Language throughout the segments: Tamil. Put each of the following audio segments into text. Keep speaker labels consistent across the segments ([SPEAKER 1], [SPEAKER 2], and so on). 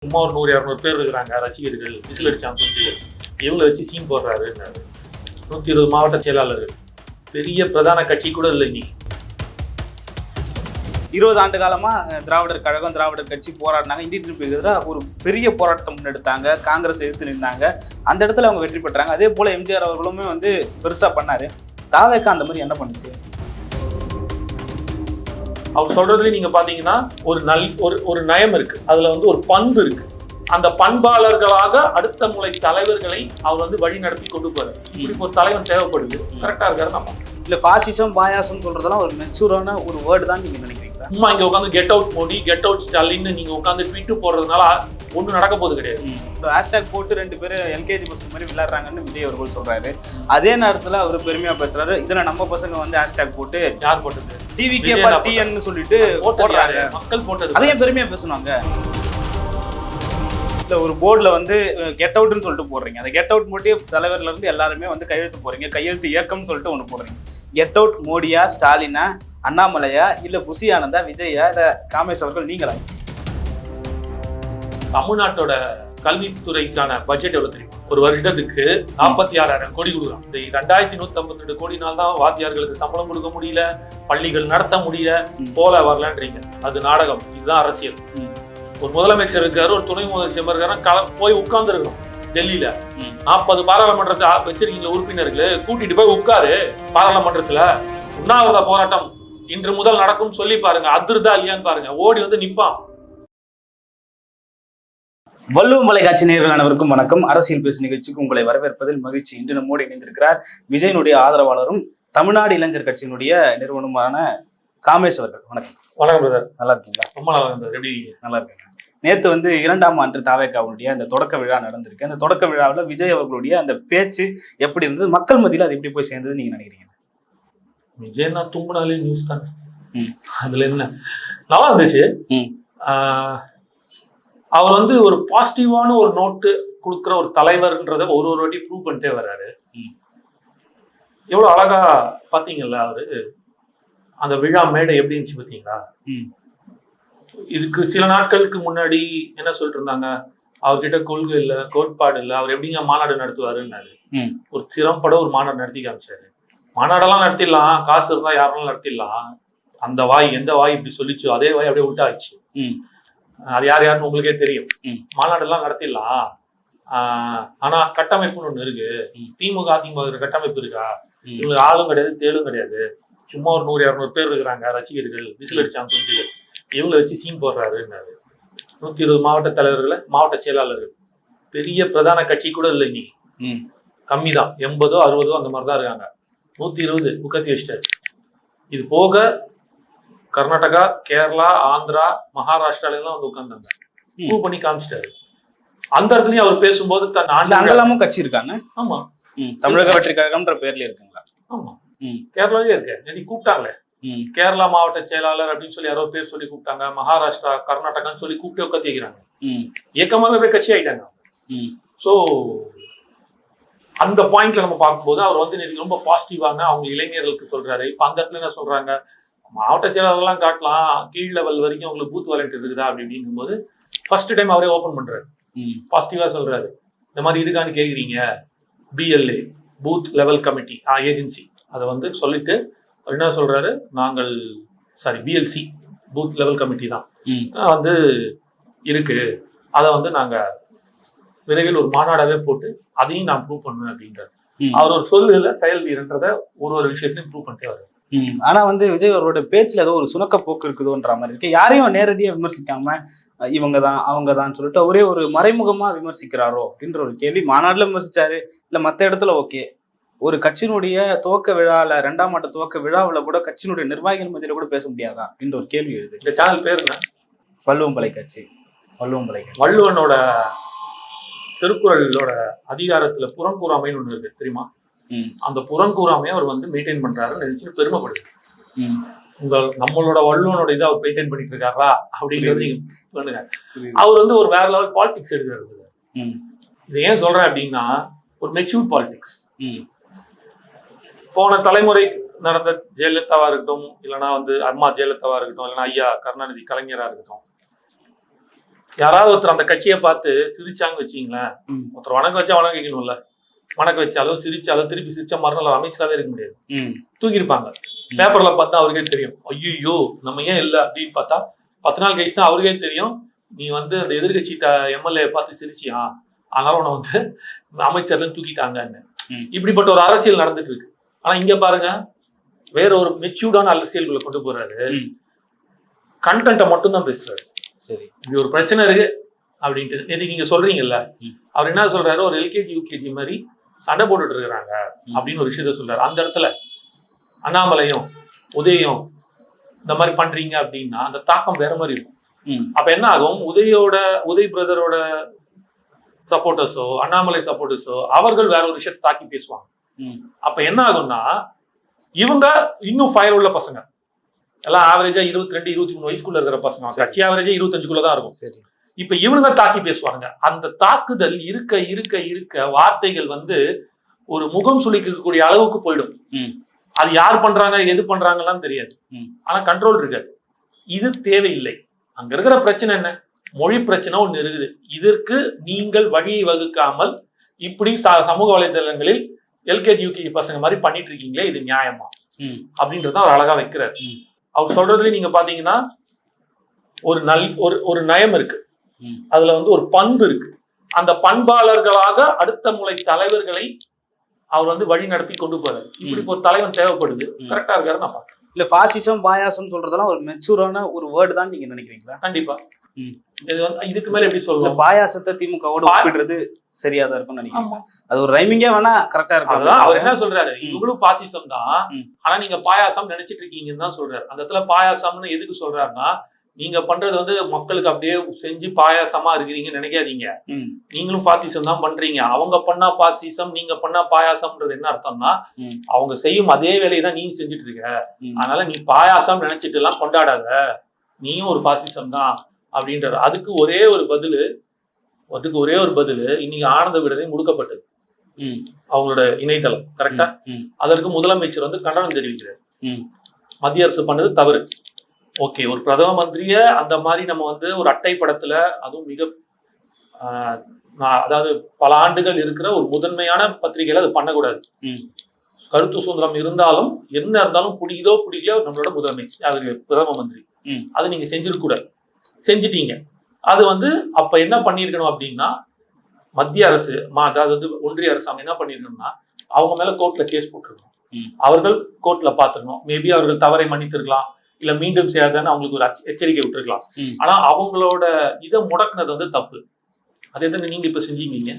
[SPEAKER 1] சும்மா ஒரு 100-200 பேர் இருக்கிறாங்க ரசிகர்கள், விசில் அடிச்சாங்க குஞ்சுகள், இவங்களை வச்சு சீன் போடுறாருன்னாரு. 120 மாவட்ட செயலாளர்கள், பெரிய பிரதான கட்சி கூட இல்லை இன்னைக்கு.
[SPEAKER 2] 20 ஆண்டு காலமா திராவிடர் கழகம், திராவிடர் கட்சி போராடினாங்க. இந்திய திருப்பிக்கு எதிராக ஒரு பெரிய போராட்டத்தை முன்னெடுத்தாங்க. காங்கிரஸ் எதிர்த்து நின்றாங்க. அந்த இடத்துல அவங்க வெற்றி பெற்றாங்க. அதே போல எம்ஜிஆர் அவர்களுமே பெருசா பண்ணாரு. தாவேக்கா அந்த மாதிரி என்ன பண்ணுச்சு?
[SPEAKER 1] அவர் சொல்றதுல நீங்க பாத்தீங்கன்னா ஒரு நயம் இருக்கு, அதுல ஒரு பண்பு இருக்கு. அந்த பண்பாளர்களாக அடுத்த முறை தலைவர்களை அவர் வழி நடத்தி கொண்டு போறாரு. இப்படி ஒரு தலைவன் தேவைப்படுது. கரெக்டா இருக்காரு. நம்ம
[SPEAKER 2] இல்ல பாசிசம் பாயாசம் சொல்றதெல்லாம் ஒரு மெச்சூரான ஒரு வேர்டு தான் நீங்க நினைக்கிறீங்களா?
[SPEAKER 1] சும்மா இங்க உட்காந்து get out Modi, get out Stalin நீங்க உட்காந்து ட்வீட் போடுறதுனால ஒன்றும் நடக்க போது கிடையாது.
[SPEAKER 2] ஹேஷ்டாக் போட்டு 2 பேரும் எல்கேஜி பசங்க மாதிரி விளையாடுறாங்கன்னு விஜய் அவர்கள் சொல்றாரு. அதே நேரத்துல அவர் பெருமையா பேசுறாரு. இதுல நம்ம பசங்க ஹேஷ்டாக் போட்டு
[SPEAKER 1] யார் போட்டது?
[SPEAKER 2] டிவிகே டிஎன்னு சொல்லிட்டு போடுறாங்க.
[SPEAKER 1] மக்கள் போட்டது.
[SPEAKER 2] அதையும் பெருமையா பேசுனாங்க. ஒரு போர்டுல கெட் அவுட்னு சொல்லிட்டு போடுறீங்க. அந்த கெட் அவுட் மோடி தலைவர்ல இருந்து எல்லாருமே கையெழுத்து போறீங்க. கையெழுத்து இயக்கம்னு சொல்லிட்டு ஒண்ணு போடுறீங்க. கெட் அவுட் மோடியா, ஸ்டாலினா, அண்ணாமலையா, இல்ல புசி ஆனந்தா, விஜயா, இல்ல காமேஷ் அவர்கள் நீங்களா?
[SPEAKER 1] தமிழ்நாட்டோட கல்வித்துறைக்கான பட்ஜெட் எவ்வளவு தெரியும்? ஒரு வருடத்துக்கு 46,000 கோடி கொடுக்குறோம். இந்த 2152 கோடினால தான் வாத்தியார்களுக்கு சம்பளம் கொடுக்க முடியல, பள்ளிகள் நடத்த முடியல, போல வரலான்றீங்க. அது நாடகம், இதுதான் அரசியல். ஒரு முதலமைச்சர் இருக்காரு, ஒரு துணை முதலமைச்சர் இருக்காரு, போய் உட்கார்ந்து இருக்கணும் டெல்லியில. 40 பாராளுமன்றத்தை வச்சிருக்கீங்க உறுப்பினர்களே, கூட்டிட்டு போய் உட்காரு பாராளுமன்றத்துல. உண்ணாவிரத போராட்டம் இன்று முதல் நடக்கும் சொல்லி பாருங்க, அதிர்தா இல்லையான்னு பாருங்க. ஓடி நிப்பான்.
[SPEAKER 2] வள்ளுவம் தொலைக்காட்சி நேயர்கள் அனைவருக்கும் வணக்கம். அரசியல் பேசு நிகழ்ச்சிக்கு உங்களை வரவேற்பதில் மகிழ்ச்சி. இன்று நம்மோடு இணைந்திருக்கிறார் விஜயனுடைய ஆதரவாளரும் தமிழ்நாடு இளைஞர் கட்சியினுடைய நிறுவனமான காமேஷ் அவர்கள். வணக்கம்.
[SPEAKER 1] வணக்கம் பிரதர். நல்லா
[SPEAKER 2] இருக்கீங்களா?
[SPEAKER 1] ரொம்ப நல்லா இருந்தது. எப்படி?
[SPEAKER 2] நல்லா இருக்கேன். நேற்று 2ஆம் ஆண்டு தாவேக்காவுடைய அந்த தொடக்க விழா நடந்திருக்கு. அந்த தொடக்க விழாவில் விஜய் அவர்களுடைய அந்த பேச்சு எப்படி இருந்தது? மக்கள் மத்தியில் அது எப்படி போய் சேர்ந்தது நீங்க நினைக்கிறீங்க?
[SPEAKER 1] விஜய்னா தூங்குனாலே நியூஸ் தானே, அதுல என்ன நல்லா இருந்துச்சு. அவர் ஒரு பாசிட்டிவான ஒரு நோட்டு கொடுக்குற ஒரு தலைவர்ன்றத ஒரு வாட்டி ப்ரூவ் பண்ணிட்டே வர்றாரு. எவ்வளவு அழகா பாத்தீங்கல்ல அவரு அந்த விழா மேடை எப்படி இருந்துச்சு பாத்தீங்களா? இதுக்கு சில நாட்களுக்கு முன்னாடி என்ன சொல்லிட்டு இருந்தாங்க, அவர்கிட்ட கொள்கை இல்ல, கோட்பாடு இல்ல, அவர் எப்படிங்க மாநாடு நடத்துவாருன்னாரு. ஒரு திறம்பட ஒரு மாநாடு நடத்தி காமிச்சாரு. மாநாடெல்லாம் நடத்திடலாம், காசு இருந்தா யாரெல்லாம் நடத்திடலாம். அந்த வாய் எந்த வாய் இப்படி சொல்லிச்சோ அதே வாய் அப்படியே விட்டாச்சு. அது யார் யாருன்னு உங்களுக்கே தெரியும். மாநாடெல்லாம் நடத்திடலாம், ஆனா கட்டமைப்புன்னு ஒண்ணு இருக்கு. திமுக அதிமுக கட்டமைப்பு இருக்கா? இவங்களுக்கு ஆளும் கிடையாது, தேளும் கிடையாது. சும்மா ஒரு 100-200 பேர் இருக்கிறாங்க ரசிகர்கள், விசில் அடிச்சாங்க குஞ்சுகள், இவங்களை வச்சு சீன் போடுறாருன்னாரு. 120 மாவட்ட தலைவர்களை, மாவட்ட செயலாளர்கள், பெரிய பிரதான கட்சி கூட இல்லை இன்னைக்கு. கம்மி தான், 80-60 அந்த மாதிரி தான் இருக்காங்க. 120 உட்காத்தி வச்சிட்டாரு. இது போக கர்நாடகா, கேரளா, ஆந்திரா, மகாராஷ்டிரால எல்லாம் உட்கார்ந்தாங்க. ப்ரூவ் பண்ணி காமிச்சிட்டாரு. அந்த இடத்துலயும் அவர் பேசும்போது தன்
[SPEAKER 2] அங்கெல்லாமும் கட்சி இருக்காங்க.
[SPEAKER 1] ஆமா,
[SPEAKER 2] தமிழக வெற்றி கழகம்ன்ற பேர்ல இருக்குங்களா? ஆமா,
[SPEAKER 1] கேரளாவே இருக்கு. இன்னைக்கு கூப்பிட்டாங்களே, கேரளா மாவட்ட செயலாளர் அப்படின்னு சொல்லி யாரோ பேர் சொல்லி கூப்பிட்டாங்க. மகாராஷ்டிரா, கர்நாடகான்னு சொல்லி கூப்பிட்டு உட்காந்து வைக்கிறாங்க. இயக்கமாக போய் கட்சி ஆயிட்டாங்க. ஸோ அந்த பாயிண்ட்ல நம்ம பார்க்கும்போது அவர் ரொம்ப பாசிட்டிவான அவங்க இளைஞர்களுக்கு சொல்றாரு. இப்ப அந்த இடத்துல என்ன சொல்றாங்க, மாவட்ட செயலாளர்லாம் காட்டலாம், கீழ் லெவல் வரைக்கும் அவங்களுக்கு பூத் வாலண்டியர் இருக்குதா அப்படி அப்படிங்கும்போது ஃபர்ஸ்ட் டைம் அவரே ஓப்பன் பண்றாரு. பாசிட்டிவா சொல்றாரு. இந்த மாதிரி இருக்கான்னு கேக்குறீங்க, BLA booth level committee agency அதை சொல்லிட்டு என்ன சொல்றாரு, நாங்கள் பிஎல்சி பூத் லெவல் கமிட்டி தான் இருக்கு, அதை நாங்க விரைவில் ஒரு மாநாடாவே போட்டு அதையும் நான் ப்ரூவ் பண்ணுவேன் அப்படின்றாரு. அவர் ஒரு சொல்லுல செயல் வீரன்றத ஒரு விஷயத்தையும் ப்ரூவ் பண்ணிட்டே வர்றாரு.
[SPEAKER 2] ஆனா விஜய் அவரோட பேச்சுல ஏதோ ஒரு சுணக்க போக்கு இருக்குதுன்ற மாதிரி இருக்கு. யாரையும் நேரடியா விமர்சிக்காம இவங்கதான் அவங்கதான் சொல்லிட்டு ஒரே ஒரு மறைமுகமா விமர்சிக்கிறாரோ அப்படின்ற ஒரு கேள்வி. மாநாடுல விமர்சிச்சாரு, இல்ல மத்த இடத்துல ஓகே. ஒரு கட்சியினுடைய துவக்க விழால 2ஆம் ஆண்டு துவக்க விழாவில் கூட கட்சியினுடைய நிர்வாகிகள் மத்தியில கூட பேச முடியாதா அப்படின்ற ஒரு கேள்வி எழுது.
[SPEAKER 1] இந்த சேனல் பேர் என்ன?
[SPEAKER 2] வள்ளுவம் தொலைக்காட்சி. வள்ளுவம் தொலைக்காட்சி.
[SPEAKER 1] வள்ளுவனோட திருக்குறளோட அதிகாரத்துல புறங்கூறாமைன்னு ஒண்ணு இருக்கு, தெரியுமா? அந்த புறங்கூறாமையை அவர் மெயின்டைன் பண்றாருன்னு நினைச்சு பெருமைப்படுது. நம்மளோட வள்ளுவனோட இதை அவர் மெயின்டைன் பண்ணிட்டு இருக்காரா அப்படிங்கிறது நீங்க பண்ணுங்க. அவர் ஒரு வேற லெவல் பாலிடிக்ஸ் எடுக்கிறாரு. இதை ஏன் சொல்றேன் அப்படின்னா, ஒரு மெச்சூர் பாலிடிக்ஸ். போன தலைமுறை நடந்த ஜெயலலிதாவா இருக்கட்டும், இல்லைன்னா அம்மா ஜெயலலிதாவா இருக்கட்டும், இல்லைன்னா ஐயா கருணாநிதி கலைஞரா இருக்கட்டும், யாராவது ஒருத்தர் அந்த கட்சியை பார்த்து சிரிச்சாங்க வச்சீங்களேன், ஒருத்தர் வணக்கம் வச்சா வணக்கம் வைக்கணும்ல, வணக்கம் வச்சாலோ சிரிச்சாலோ திருப்பி சிரிச்சா மறுநாள் அமைச்சராகவே இருக்க முடியாது, தூக்கியிருப்பாங்க. பேப்பர்ல பார்த்தா அவருக்கே தெரியும், ஐயோ நம்ம ஏன் இல்லை அப்படின்னு பார்த்தா 10 நாள் கழிச்சு தான் அவருக்கே தெரியும், நீ வந்து அந்த எதிர்கட்சி எம்எல்ஏ பார்த்து சிரிச்சியா, அதனால உன்னை வந்து அமைச்சர்ல தூக்கிட்டாங்கன்னு. இப்படிப்பட்ட ஒரு அரசியல் நடந்துட்டு இருக்கு. ஆனா இங்க பாருங்க, வேற ஒரு மெச்சூர்டான அரசியல்களை கொண்டு போறாரு, கண்டென்ட்டை மட்டும் தான் பேசுறாரு. சரி, இப்படி ஒரு பிரச்சனை இருக்கு அப்படின்ட்டு எது நீங்க சொல்றீங்கல்ல, அவர் என்ன சொல்றாரு, ஒரு எல்கேஜி யூகேஜி மாதிரி சண்டை போட்டுட்டு இருக்கிறாங்க அப்படின்னு ஒரு விஷயத்த சொல்றாரு. அந்த இடத்துல அண்ணாமலையும் உதயம் இந்த மாதிரி பண்றீங்க அப்படின்னா அந்த தாக்கம் வேற மாதிரி இருக்கும். அப்ப என்ன ஆகும், உதய் பிரதரோட சப்போர்ட்டர்ஸோ அண்ணாமலை சப்போர்ட்டர்ஸோ அவர்கள் வேற ஒரு விஷயத்தை தாக்கி பேசுவாங்க. அப்ப என்ன ஆகும்னா, இவங்க இன்னும் ஃபயர் உள்ள பசங்க எல்லாம் ஆவரேஜா 22-23 வயசுக்குள்ள இருக்கிற பசங்க, கட்சி ஆவரேஜா 25குள்ளதான் இருக்கும். சரி, இப்ப இவங்க தாக்கி பேசுவாங்க. அந்த தாக்குதல் இருக்க இருக்க இருக்க வார்த்தைகள் வந்து ஒரு முகம் சுளிக்கக்கூடிய அளவுக்கு போயிடும். அது யார் பண்றாங்க எது பண்றாங்கலாம் தெரியாது, ஆனா கண்ட்ரோல் இருக்காது. இது தேவையில்லை. அங்க இருக்கிற பிரச்சனை என்ன, மொழி பிரச்சனை ஒண்ணு இருக்குது. இதற்கு நீங்கள் வழியை வகுக்காமல் இப்படி சமூக வலைதளங்களில் எல்கேஜி யூகேஜி பசங்க மாதிரி பண்ணிட்டு இருக்கீங்களே, இது நியாயமா அப்படின்றத அவர் அழகா வைக்கிறார். அவர் சொல்றதுல நீங்க பாத்தீங்கன்னா ஒரு நயம் இருக்கு, அதுல வந்து ஒரு பண்பு இருக்கு. அந்த பண்பாளர்களாக அடுத்த முறை தலைவர்களை அவர் வந்து வழி நடத்தி கொண்டு போறாரு. இப்படி ஒரு தலைவன் தேவைப்படுது, கரெக்டா இருக்காரு நான் பாக்கிறேன். இல்ல
[SPEAKER 2] பாசிசம் பாயாசம் சொல்றதெல்லாம் ஒரு மெச்சூரான ஒரு வேர்டு தான் நீங்க நினைக்கிறீங்களா?
[SPEAKER 1] கண்டிப்பா. இதுக்கு மேல எப்படி சொல்லலாம்,
[SPEAKER 2] பாயாசத்தை திமுகவோட ஒப்பிடுறது சரியாதான் இருக்கும்னு நினைக்கிறேன். அது ஒரு ரைமிங்கே வேணா கரெக்டா இருக்கும்.
[SPEAKER 1] அவர் என்ன சொல்றாரு, இவங்களும் பாசிசம் தான், ஆனா நீங்க பாயாசம் நினைச்சிட்டு இருக்கீங்கன்னு தான் சொல்றாரு. அந்த இடத்துல பாயாசம்னு எதுக்கு சொல்றாருன்னா, நீங்க பண்றது வந்து மக்களுக்கு அப்படியே செஞ்சு பாயாசமா இருக்கிறீங்கன்னு நினைக்காதீங்க, நீங்களும் பாசிசம் தான் பண்றீங்க. அவங்க பண்ணா பாசிசம், நீங்க பண்ணா பாயாசம்ன்றது என்ன அர்த்தம்னா, அவங்க செய்யும் அதே வேலையை தான் நீ செஞ்சுட்டு இருக்க, அதனால நீ பாயாசம் நினைச்சிட்டு எல்லாம் கொண்டாடாத, நீயும் ஒரு பாசிசம் தான் அப்படின்றாரு. அதுக்கு ஒரே ஒரு பதில் இன்னைக்கு ஆனந்த விடுதலை முடுக்கப்பட்டது, அவங்களோட இணையதளம். கரெக்டா? அதற்கு முதலமைச்சர் வந்து கண்டனம் தெரிவிக்கிறார், மத்திய அரசு பண்ணது தவறு. ஓகே, ஒரு பிரதம மந்திரிய அந்த மாதிரி நம்ம வந்து ஒரு அட்டை படத்துல, அதுவும் மிக அதாவது பல ஆண்டுகள் இருக்கிற ஒரு முதன்மையான பத்திரிகையில அது பண்ணக்கூடாது. கருத்து சுதந்திரம் இருந்தாலும் என்ன இருந்தாலும் பிடிக்கலையோ நம்மளோட முதலமைச்சர் அவரு பிரதம மந்திரி, அது நீங்க செஞ்சிருக்க கூடாது, செஞ்சிட்டீங்க. அது வந்து அப்ப என்ன பண்ணிருக்கணும் அப்படின்னா, மத்திய அரசு அதாவது வந்து ஒன்றிய அரசாங்கம் என்ன பண்ணிருக்கணும்னா, அவங்க மேல கோர்ட்ல கேஸ் போட்டிருக்கணும், அவர்கள் கோர்ட்ல பாத்துக்கணும். மேபி அவர்கள் தவறை மன்னித்திருக்கலாம், இல்ல மீண்டும் செய்யாதான்னு அவங்களுக்கு ஒரு எச்சரிக்கை விட்டுருக்கலாம். ஆனா அவங்களோட இதை முடக்குனது வந்து தப்பு. அதே தான் நீங்க இப்ப செஞ்சீங்க,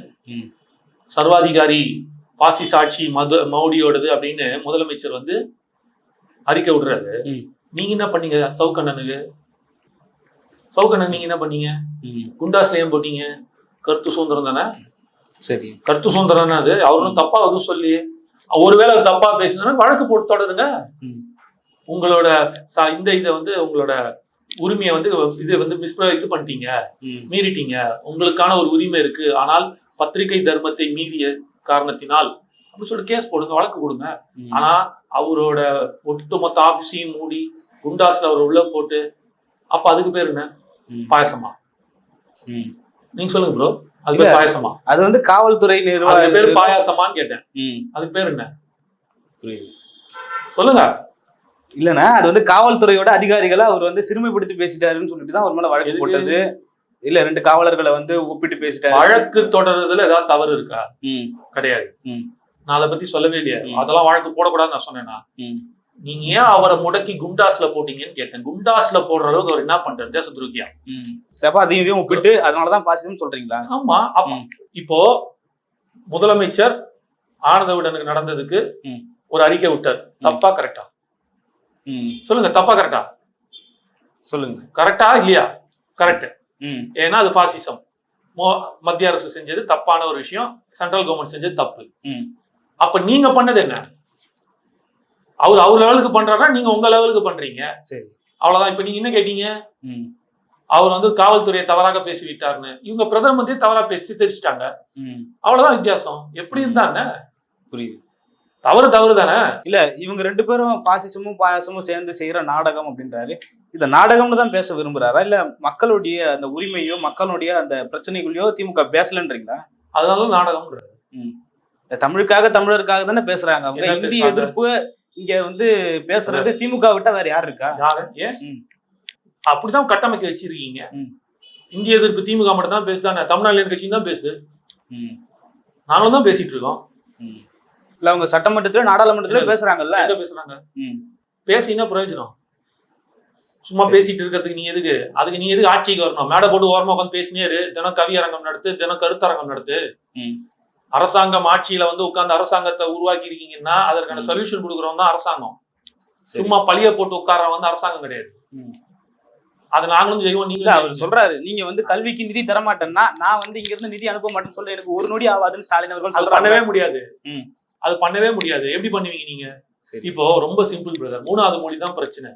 [SPEAKER 1] சர்வாதிகாரி பாசிச ஆட்சி மோடியோடது அப்படின்னு முதலமைச்சர் வந்து அறிக்கை விடுறாரு. நீங்க என்ன பண்ணீங்க, சவுக்கண்ணன் நீங்க என்ன பண்ணீங்க, குண்டாஸ்ல ஏன் போட்டீங்க? கருத்து சுதந்திரம் தானே. சரி, கருத்து சுதந்திரம் அது, அவரும் தப்பா எதுவும் சொல்லி, ஒருவேளை தப்பா பேசினா வழக்கு போட்டு தொடருங்க. உங்களோட இதை வந்து உங்களோட உரிமையை வந்து இது பண்ணிட்டீங்க, மீறிட்டீங்க, உங்களுக்கான ஒரு உரிமை இருக்கு, ஆனால் பத்திரிகை தர்மத்தை மீறிய காரணத்தினால் அப்படின்னு சொல்லி கேஸ் போடுங்க, வழக்கு கொடுங்க. ஆனா அவரோட ஒட்டுமொத்த ஆபீஸையும் மூடி குண்டாஸ்ல அவர் உள்ள போட்டு, அப்ப அதுக்கு பேர் என்ன, பாயசமா? நீங்க சொல்லுங்க ப்ரோ, அதுக்கு பேர் பாயசமா? அது வந்து காவல்துறை நிர்வாகம் பேர் பாயாசமான்னு கேட்டேன், அதுக்கு பேர் என்ன சொல்லுங்க. இல்லன்னா அது வந்து காவல்துறையோட அதிகாரிகளை அவர் வந்து சிறுமைப்படுத்தி பேசிட்டாருன்னு சொல்லிட்டு தான் அவர் மேல வழக்கு போட்டது. இல்ல 2 காவலர்களை வந்து ஒப்பிட்டு பேசிட்டாரு. வழக்கு தொடர்றதுல ஏதாவது தவறு இருக்கா? கிடையாது. நான் அதை பத்தி சொல்லவே இல்லையா, அதெல்லாம் வழக்கு போடக்கூடாதுன்னு நான் சொன்னேன்னா, நீங்க ஏன் அவரை முடக்கி குண்டாஸ்ல போட்டீங்கன்னு கேட்டேன். குண்டாஸ்ல போடுற அளவுக்கு அவர் என்ன பண்றாரு, தேச துரோகியா? அதையும் ஒப்பிட்டு அதனாலதான் பாசிசம் சொல்றீங்களா? ஆமா. இப்போ முதலமைச்சர் ஆனந்த விடனுக்கு நடந்ததுக்கு ஒரு அறிக்கை விட்டார், தப்பா கரெக்டா சொல்லுங்க, தப்பா கரெக்டா சொல்லுங்க. கரெக்டா இல்லையா? கரெக்ட். ஏன்னா அது பாசிசம், மத்திய அரசு செஞ்சது தப்பான ஒரு விஷயம், சென்ட்ரல் கவர்மெண்ட் செஞ்சது தப்பு. அப்ப நீங்க பண்ணது என்ன? அவர் லெவலுக்கு பண்றாருன்னா நீங்க உங்க லெவலுக்கு பண்றீங்க. சரி, அவ்வளவுதான். இப்ப நீங்க என்ன கேட்டீங்க, அவர் வந்து காவல்துறையை தவறாக பேசி விட்டாருன்னு, இவங்க பிரதம மந்திரி தவறா பேசி தெரிச்சிட்டாங்க, அவ்வளவுதான் வித்தியாசம். எப்படி இருந்தாங்க புரியுது. தவறு தானே.
[SPEAKER 2] இல்ல இவங்க 2 பேரும் பாசிசமும் பாயாசமும் சேர்ந்து செய்யற நாடகம் அப்படின்றாரு. இந்த நாடகம்னு தான் பேச விரும்புறாரா இல்ல மக்களுடைய அந்த உரிமையோ மக்களுடைய அந்த பிரச்சனைகளையோ திமுக பேசலன்றீங்களா?
[SPEAKER 1] அதனால நாடகம்.
[SPEAKER 2] தமிழுக்காக தமிழருக்காக தானே பேசுறாங்க அவங்க.
[SPEAKER 1] என்ன
[SPEAKER 2] இந்தி
[SPEAKER 1] பேசுறாங்க?
[SPEAKER 2] எதிர்ப்பு இங்க வந்து பேசுறது திமுக விட்டா வேற யார் இருக்கா?
[SPEAKER 1] யாரு ஏன் அப்படிதான் கட்டமைக்க வச்சிருக்கீங்க? இந்திய எதிர்ப்பு திமுக மட்டும் தான் பேசுதானே, தமிழ்நாடு கட்சியும் தான் பேசுது. நாங்களும் தான் பேசிட்டு இருக்கோம்.
[SPEAKER 2] இல்ல அவங்க சட்டமன்றத்திலும் நாடாளுமன்றத்திலும் பேசுறாங்கல்ல.
[SPEAKER 1] எங்க பேசுறாங்க? பேசினா பிரயோஜனம். சும்மா பேசிட்டு இருக்கிறதுக்கு நீ எதுக்கு? அதுக்கு நீ எதுக்கு ஆட்சிக்கு வரணும்? மேடை போட்டு ஓரமா உட்காந்து பேசினே இரு. தினம் கவியரங்கம் நடத்து, தினம் கருத்தரங்கம் நடத்து. அரசாங்கம் ஆட்சியில வந்து உட்கார்ந்து அரசாங்கத்தை உருவாக்கி இருக்கீங்கன்னா அதற்கான சொல்யூஷன் கொடுக்குறவங்க தான் அரசாங்கம். சும்மா பழிய போட்டு உட்கார்றவங்க வந்து அரசாங்கம் கிடையாது. அது நாங்களும் செய்வோம். நீங்க
[SPEAKER 2] அவர் சொல்றாரு நீங்க வந்து கல்விக்கு நிதி தர மாட்டேன்னா நான் வந்து இங்க இருந்து நிதி அனுப்ப மாட்டேன்னு சொல்ல எனக்கு ஒரு நொடி ஆகாதுன்னு ஸ்டாலின் அவர்கள்
[SPEAKER 1] அது பண்ணவே முடியாது. அது பண்ணவே முடியாது. எப்படி பண்ணுவீங்க நீங்க? இப்போ ரொம்ப சிம்பிள் பிரதர். 3வது மொழி தான் பிரச்சனை.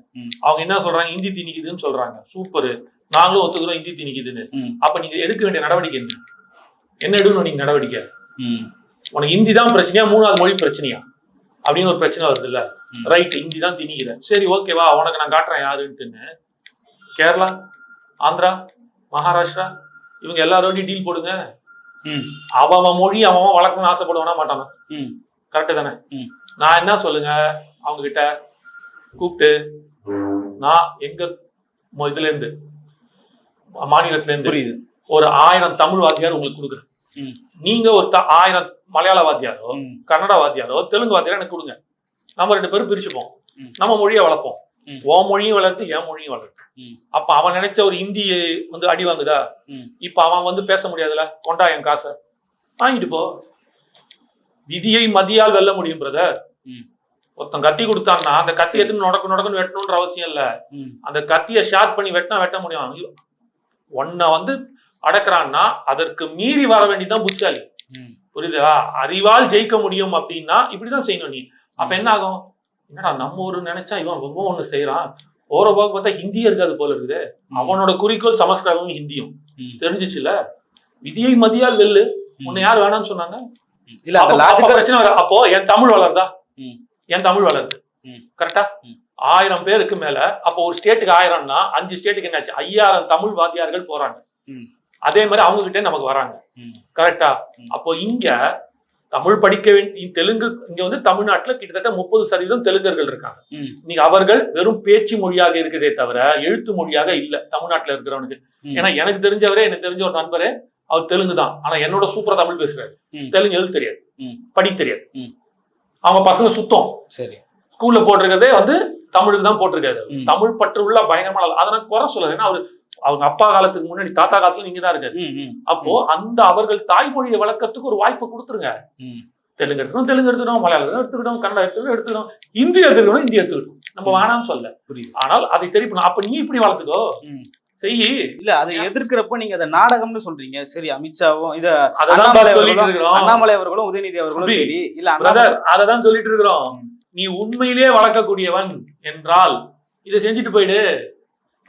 [SPEAKER 1] அவங்க என்ன சொல்றாங்க? இந்தி திணிக்குதுன்னு சொல்றாங்க. சூப்பர், நாங்களும் ஒத்துக்கிறோம் இந்தி திணிக்குதுன்னு. அப்ப நீங்க எடுக்க வேண்டிய நடவடிக்கை என்ன எடுக்கணும் நீங்க நடவடிக்கை? உனக்கு ஹிந்தி தான் பிரச்சனையா 3வது மொழி பிரச்சனையா அப்படின்னு ஒரு பிரச்சனை வருது இல்ல? ரைட், ஹிந்தி தான் திணிக்கிற, சரி ஓகேவா, உனக்கு நான் காட்டுறேன் யாருன்ட்டுன்னு. கேரளா, ஆந்திரா, மகாராஷ்டிரா இவங்க எல்லாரோடையும் டீல் போடுங்க. அவன் மொழி அவன் வளர்க்கணும்னு ஆசைப்படுவானா மாட்டானா? கரெக்டு தானே? நான் என்ன சொல்லுங்க அவங்க கிட்ட கூப்பிட்டு, நான் எங்க இதுல இருந்து மாநிலத்துல இருந்து ஒரு 1000 தமிழ் வாத்தியார் உங்களுக்கு கொடுக்குறேன். நீங்க ஒரு 1000 மலையாள வாத்தியாரோ கன்னட வாத்தியாரோ தெலுங்கு வாத்தியாரோ எனக்கு கொடுங்க. நம்ம 2 பேரும் பிரிச்சுப்போம். நம்ம மொழியை வளர்ப்போம். உன் மொழியும் வளர்த்து என் மொழியும் வளர்த்து. அப்ப அவன் நினைச்ச ஒரு ஹிந்தி வந்து அடி வாங்குதா? இப்ப அவன் வந்து பேச முடியாதுல. கொண்டா என் காசை வாங்கிட்டு போ. விதியை மதியால் வெல்ல முடியும் பிரதர். ஒருத்தன் கத்தி கொடுத்தான்னா அந்த கத்தி எதுன்னு நடக்கணும்னு வெட்டணும்ன்ற அவசியம் இல்ல. அந்த கத்தியை ஷார்ப் பண்ணி வெட்ட முடியும். ஒன்ன வந்து அடக்குறான்னா அதற்கு மீறி வர வேண்டியதுதான் புத்திசாலி. புரியுதா? அறிவால் ஜெயிக்க முடியும் அப்படின்னா இப்படிதான் செய்யணும் நீ. அப்ப என்ன ஆகும்? என்னடா நம்ம ஒரு நினைச்சா இவன் ரொம்ப ஒண்ணு செய்யறான், போற போக பார்த்தா ஹிந்தியே இருக்காது போல இருக்குது. அவனோட குறிக்கோள் சமஸ்கிருதமும் ஹிந்தியும் தெரிஞ்சிச்சுல. விதியை மதியால் வெல்லு. உன்னை யார் வேணாம்னு சொன்னாங்க? பிரச்சனை வர. அப்போ என் தமிழ் வளருதா? என் தமிழ் வளருது கரெக்டா? 1000 பேருக்கு மேல. அப்போ ஒரு ஸ்டேட்டுக்கு 1000னா 5 ஸ்டேட்டுக்கு என்னாச்சு? 5000 தமிழ் வாத்தியார்கள் போறாங்க. அதே மாதிரி அவங்க கிட்டே நமக்கு வராங்க. கரெக்டா? அப்போ இங்க தமிழ் படிக்க வேண்டிய தெலுங்கு இங்க வந்து தமிழ்நாட்டுல கிட்டத்தட்ட 30% தெலுங்கர்கள் இருக்காங்க. இன்னைக்கு அவர்கள் வெறும் பேச்சு மொழியாக இருக்கிறதே தவிர எழுத்து மொழியாக இல்ல தமிழ்நாட்டுல இருக்கிறவனுக்கு. ஏன்னா எனக்கு தெரிஞ்சவரே, எனக்கு தெரிஞ்ச ஒரு நண்பரே அவர் தெலுங்கு தான். ஆனா என்னோட சூப்பரா தமிழ் பேசுறாரு. தெலுங்கு எழுத்து தெரியாது, படிக்க தெரியாது. அவங்க பசங்க சுத்தம். சரி, ஸ்கூல்ல போட்டிருக்கிறதே வந்து தமிழுக்கு தான் போட்டிருக்காரு. தமிழ் பற்று உள்ள பயங்கரமான. அதனால குறை சொல்லல. ஏன்னா அவங்க அப்பா காலத்துக்கு முன்னாடி தாத்தா காலத்துல நீங்க தான் இருக்காரு. அப்போ அந்த அவர்கள் தாய்மொழியை வளர்க்கறதுக்கு ஒரு வாய்ப்பு கொடுத்துருங்க. தெலுங்கு எடுத்துக்கணும், தெலுங்கு எடுத்துக்கணும், மலையாளம் எடுத்துக்கணும், கன்னடம் எடுத்துக்கணும், ஹிந்தி எடுத்துக்கணும், ஹிந்தி எடுத்துக்கணும். நம்ம வேணாம்னு சொல்ல. ஆனால் அதை சரி பண்ணணும். அப்ப நீ இப்படி வளர்த்துக்கோ செய்யி. இல்ல அதை எதிர்க்கிறப்ப நீங்க அதை நாடகம்னு சொல்றீங்க. சரி, அமித்ஷாவும் இத அண்ணாமலை அவர்களும் உதயநிதி அவர்களும் சரி இல்ல அதான் சொல்லிட்டு இருக்கிறோம். நீ உண்மையிலேயே வளர்க்கக்கூடியவன் என்றால் இதை செஞ்சுட்டு போயிடு.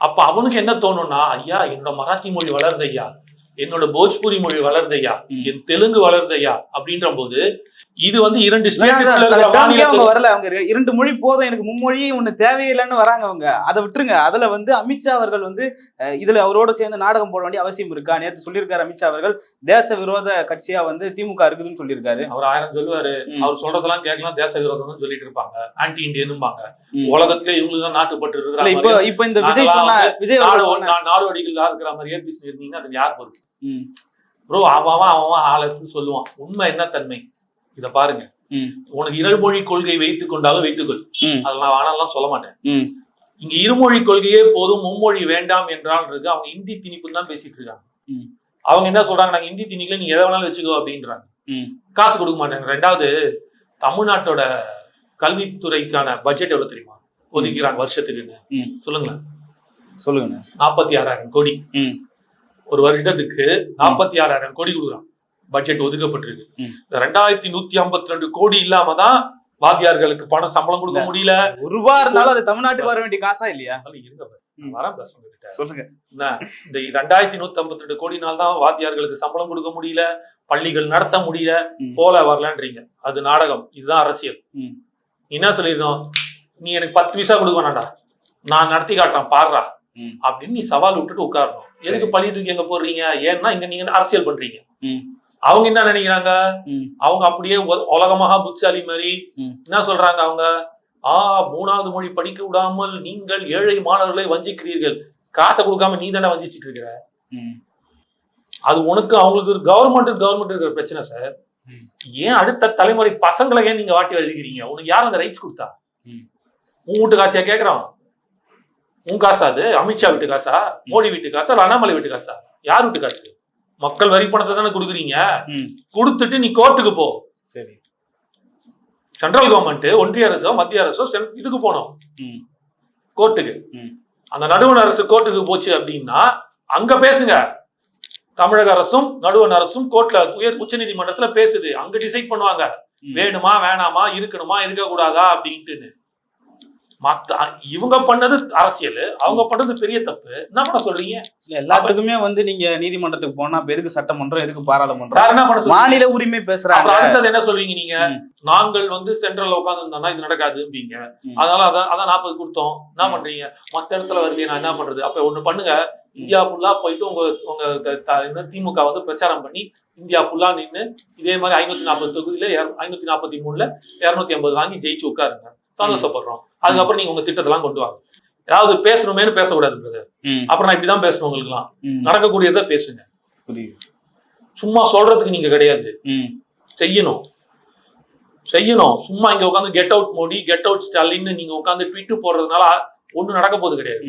[SPEAKER 1] அப்ப அவனுக்கு என்ன தோணும்னா, ஐயா என்னோட மராத்தி மொழி வளருது ஐயா, என்னோட போஜ்பூரி மொழி வளருது ஐயா, என் தெலுங்கு வளருது ஐயா அப்படின்ற போது இது வந்து 2 ஸ்டேட் வரல. அவங்க 2 மொழி போதும், எனக்கு மும்மொழி ஒண்ணு தேவையில்லைன்னு வராங்க அவங்க. அதை விட்டுருங்க. அதுல வந்து அமித்ஷா அவர்கள் வந்து இதுல அவரோட சேர்ந்து நாடகம் போட வேண்டிய அவசியம் இருக்கா? நேற்று சொல்லியிருக்காரு அமித்ஷா அவர்கள், தேச விரோத கட்சியா வந்து திமுக இருக்குதுன்னு சொல்லியிருக்காரு. அவர் 1000 சொல்லுவாரு. அவர் சொல்றதெல்லாம் கேட்கலாம், தேச விரோதம் சொல்லிட்டு இருப்பாங்க, ஆன்டி இண்டியன்பாங்க. உலகத்திலே இவங்களுக்கு தான் நாட்டுப்பட்டு இருக்கிறாங்க. இப்ப இந்த விஜய் நாடோடிகள் இருக்கிற மாதிரியே பேசிருந்தீங்கன்னா அது யார் பொறுப்பு? ப்ரோ அவன் ஆளுக்கு சொல்லுவான். உண்மை என்ன தன்மை இத பாருங்க. உனக்கு இருமொழி கொள்கை வைத்துக் கொண்டாலும் வைத்துக்கொள், அதெல்லாம் வேணாம்லாம் சொல்ல மாட்டேன். இங்க இருமொழி கொள்கையே போதும், மும்மொழி வேண்டாம் என்றால் இருக்கு. அவங்க இந்தி திணிப்புன்னு தான் பேசிட்டு இருக்காங்க. அவங்க என்ன சொல்றாங்க? நாங்க இந்தி திணிக்கல, நீ எதை வேணாலும் வச்சுக்கோ அப்படின்றாங்க. காசு கொடுக்க மாட்டாங்க. 2வது தமிழ்நாட்டோட கல்வித்துறைக்கான பட்ஜெட் எவ்வளவு தெரியுமா ஒதுக்கிறாங்க வருஷத்துக்குன்னு? சொல்லுங்களேன். 46,000 கோடி. ஒரு வருடத்துக்கு 46,000 கோடி கொடுக்குறான் பட்ஜெட் ஒதுக்கப்பட்டிருக்கு. 2152 கோடி இல்லாம தான் வாத்தியார்களுக்கு பணம் சம்பளம் கொடுக்க முடியல. ரூபா இருந்தாலும் அது தமிழ்நாட்டுக்கு வர வேண்டிய காசா இல்லையா? சொல்லுங்க. இந்த 2152 கோடினால தான் வாத்தியார்களுக்கு சம்பளம் கொடுக்க முடியல. பள்ளிகள் நடத்த முடியல, போல வரலன்றீங்க. அது நாடகம், இதுதான் அரசியல். என்ன சொல்லிருந்தோம், நீ எனக்கு 10 விசா கொடுக்க வேணாண்டா, நான் நடத்தி காட்டுறேன் பாடுறா அப்படின்னு நீ சவால் விட்டுட்டு உட்காரணும். எதுக்கு பழி தூக்கி எங்க போடுறீங்க? ஏன்னா இங்க நீங்க அரசியல் பண்றீங்க. அவங்க என்ன நினைக்கிறாங்க, அவங்க அப்படியே உலகமாக புக்சாலி மாதிரி என்ன சொல்றாங்க, அவங்க மூணாவது மொழி படிக்க விடாமல் நீங்கள் ஏழை மாணவர்களை வஞ்சிக்கிறீர்கள். காசை கொடுக்காம நீ தானே வஞ்சிச்சுட்டு இருக்கிற. அது உனக்கு அவங்களுக்கு கவர்மெண்ட் இருக்கிற பிரச்சனை சார். ஏன் அடுத்த தலைமுறை பசங்களை ஏன் நீங்க வாட்டி வச்சுக்கிறீங்க? உனக்கு யாரும் அந்த ரைட்ஸ் கொடுத்தா? உன் வீட்டு காசியா கேட்கறான்? உன் காசா? அது அமித்ஷா வீட்டு காசா, மோடி வீட்டு காசா, அண்ணாமலை வீட்டு காசா? யார் வீட்டு காசு? மக்கள் வரி பணத்தை தானே கொடுக்குறீங்க. கொடுத்துட்டு நீ கோர்ட்டுக்கு போ.
[SPEAKER 2] சரி,
[SPEAKER 1] சென்ட்ரல் கவர்மெண்ட், ஒன்றிய அரசோ மத்திய அரசோ இதுக்கு போனோம் கோர்ட்டுக்கு. அந்த நடுவண் அரசு கோர்ட்டுக்கு போச்சு அப்படின்னா அங்க பேசுங்க. தமிழக அரசும் நடுவண் அரசும் கோர்ட்ல உச்ச நீதிமன்றத்துல பேசுது. அங்க டிசைட் பண்ணுவாங்க வேணுமா வேணாமா, இருக்கணுமா இருக்க கூடாதா அப்படின்ட்டு. இவங்க பண்ணது அரசியல், அவங்க பண்றது பெரிய தப்பு. என்ன பண்ண சொல்றீங்க?
[SPEAKER 2] எல்லாத்துக்குமே நீங்க நீதிமன்றத்துக்கு போனா எதுக்கு சட்டமன்றம், எதுக்கு பாராளுமன்றம், மாநில உரிமை பேசுறாங்க.
[SPEAKER 1] அடுத்தது என்ன சொல்றீங்க நீங்க? நாங்கள் சென்ட்ரல்ல உட்கார்ந்து இருந்தோம்னா இது நடக்காதும்பீங்க. அதனால அதான் 40 கொடுத்தோம். என்ன பண்றீங்க? மத்த இடத்துல வருது, நான் என்ன பண்றது? அப்ப ஒண்ணு பண்ணுங்க, இந்தியா ஃபுல்லா போயிட்டு உங்க திமுக பிரச்சாரம் பண்ணி இந்தியா ஃபுல்லா நின்று இதே மாதிரி 540 தொகுதியில 543ல 250 வாங்கி ஜெயிச்சு உட்காருங்க. சந்தோஷப்படுறோம். அதுக்கப்புறம் நீங்க உங்க திட்டத்தெல்லாம் கொண்டு வாங்க. ஏதாவது பேசணுமேனு பேசக்கூடாது. அப்புறம் நான் இப்படிதான் பேசணும், உங்களுக்கு எல்லாம் நடக்கக்கூடியதை பேசுங்க. சும்மா சொல்றதுக்கு நீங்க கிடையாது, செய்யணும். சும்மா இங்க உட்காந்து get out Modi, get out Stalin நீங்க உட்காந்து ட்வீட் போடுறதுனால ஒண்ணும் நடக்க போகுது கிடையாது.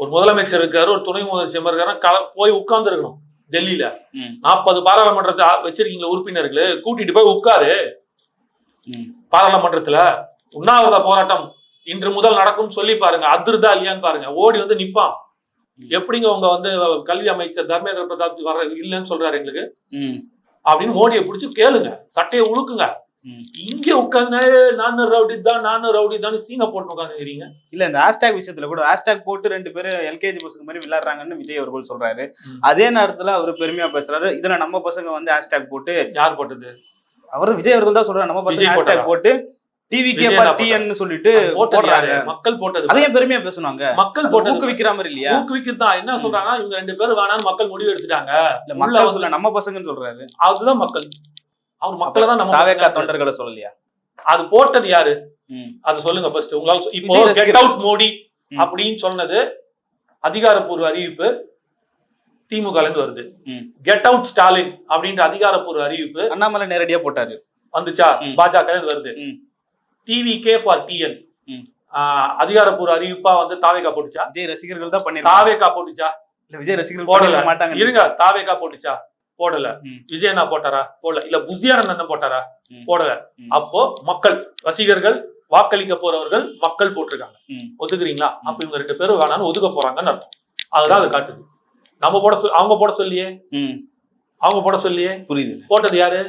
[SPEAKER 1] ஒரு முதலமைச்சர் இருக்காரு, ஒரு துணை முதலமைச்சர் இருக்காரு, போய் உட்கார்ந்து இருக்கணும். டெல்லியில 40 பாராளுமன்றத்தை வச்சிருக்கீங்களா உறுப்பினர்கள், கூட்டிட்டு போய் உட்காரு. பாராளுமன்றத்துல உண்ணாவிரத போராட்டம் இன்று முதல் நடக்கும் சொல்லி பாருங்க. அதிர்தா இல்லையான்னு பாருங்க. ஓடி நிப்பான். எப்படிங்க உங்க கல்வி அமைச்சர் தர்மேந்திர பிரதாப் வர இல்லைன்னு சொல்றாரு எங்களுக்கு அப்படின்னு மோடியை பிடிச்சி கேளுங்க, சட்டையை உழுக்குங்க. இங்க உட்காந்து நானும் ரவுடி தான் சீனை போட்டு உட்காந்துக்கிறீங்க.
[SPEAKER 2] இல்ல, இந்த ஹேஷ்டாக் விஷயத்துல கூட ஹேஷ்டாக் போட்டு 2 பேரும் எல்கேஜி பசங்க மாதிரி விளையாடுறாங்கன்னு விஜய் அவர்கள் சொல்றாரு. அதே நேரத்துல அவர் பெருமையா பேசுறாரு, இதுல நம்ம பசங்க ஹேஷ்டாக் போட்டு.
[SPEAKER 1] யார் போட்டது?
[SPEAKER 2] அவர் விஜய் அவர்கள் தான் சொல்றாரு, நம்ம பசங்க ஹேஷ்டாக் போட்டு டிவிகே டிஎன்னு சொல்லிட்டு போடுறாங்க. மக்கள் போட்டது அதையும் பெருமையா பேசுவாங்க. மக்கள் போட்டு ஊக்குவிக்கிற மாதிரி இல்லையா?
[SPEAKER 1] ஊக்குவிக்கதான். என்ன சொல்றாங்கன்னா, இவங்க 2 பேரும் வேணான்னு மக்கள் முடிவு எடுத்துட்டாங்க.
[SPEAKER 2] மக்கள் சொல்ல நம்ம பசங்கன்னு சொல்றாரு.
[SPEAKER 1] அதுதான் மக்கள். அவங்க மக்களை தான் நம்ம
[SPEAKER 2] தாவேகா தொண்டர்களை சொல்லலையா?
[SPEAKER 1] அது போட்டது யாரு? அது சொல்லுங்க ஃபர்ஸ்ட். உங்களால இப்போ கெட் அவுட் மோடி அப்படின்னு சொன்னது அதிகாரப்பூர்வ அறிவிப்பு திமுக இருந்து வருது. கெட் அவுட் ஸ்டாலின் அப்படின்ற அதிகாரப்பூர்வ அறிவிப்பு
[SPEAKER 2] அண்ணாமலை நேரடியா போட்டாரு,
[SPEAKER 1] வந்துச்சா? பாஜக வருது. டிவிகே ஃபார் டிஎன் அதிகாரப்பூர்வ அறிவிப்பா தாவேகா போட்டுச்சா?
[SPEAKER 2] விஜய் ரசிகர்கள் தான் பண்ணி.
[SPEAKER 1] தாவேகா போட்டுச்சா?
[SPEAKER 2] விஜய் ரசிகர்கள்
[SPEAKER 1] போடல
[SPEAKER 2] மாட்டாங்க.
[SPEAKER 1] இருங்க, தாவேகா போட்டுச்சா? போடல. விஜய் என்ன போட்டாரா? போடல. இல்ல புத்தியானந்தன் போட்டாரா? போடல. அப்போ மக்கள் ரசிகர்கள், வாக்களிக்க போறவர்கள் மக்கள் போட்டிருக்காங்க. ஒத்துக்கிறீங்களா? அப்ப இவங்க 2 பேரும் வேணான்னு ஒதுக்க போறாங்கன்னு அர்த்தம். அதுதான் அது காட்டுது. நம்ம அவங்க போட சொல்லியே, அவங்க போட சொல்லியே. புரியுது. போட்டது யாரு?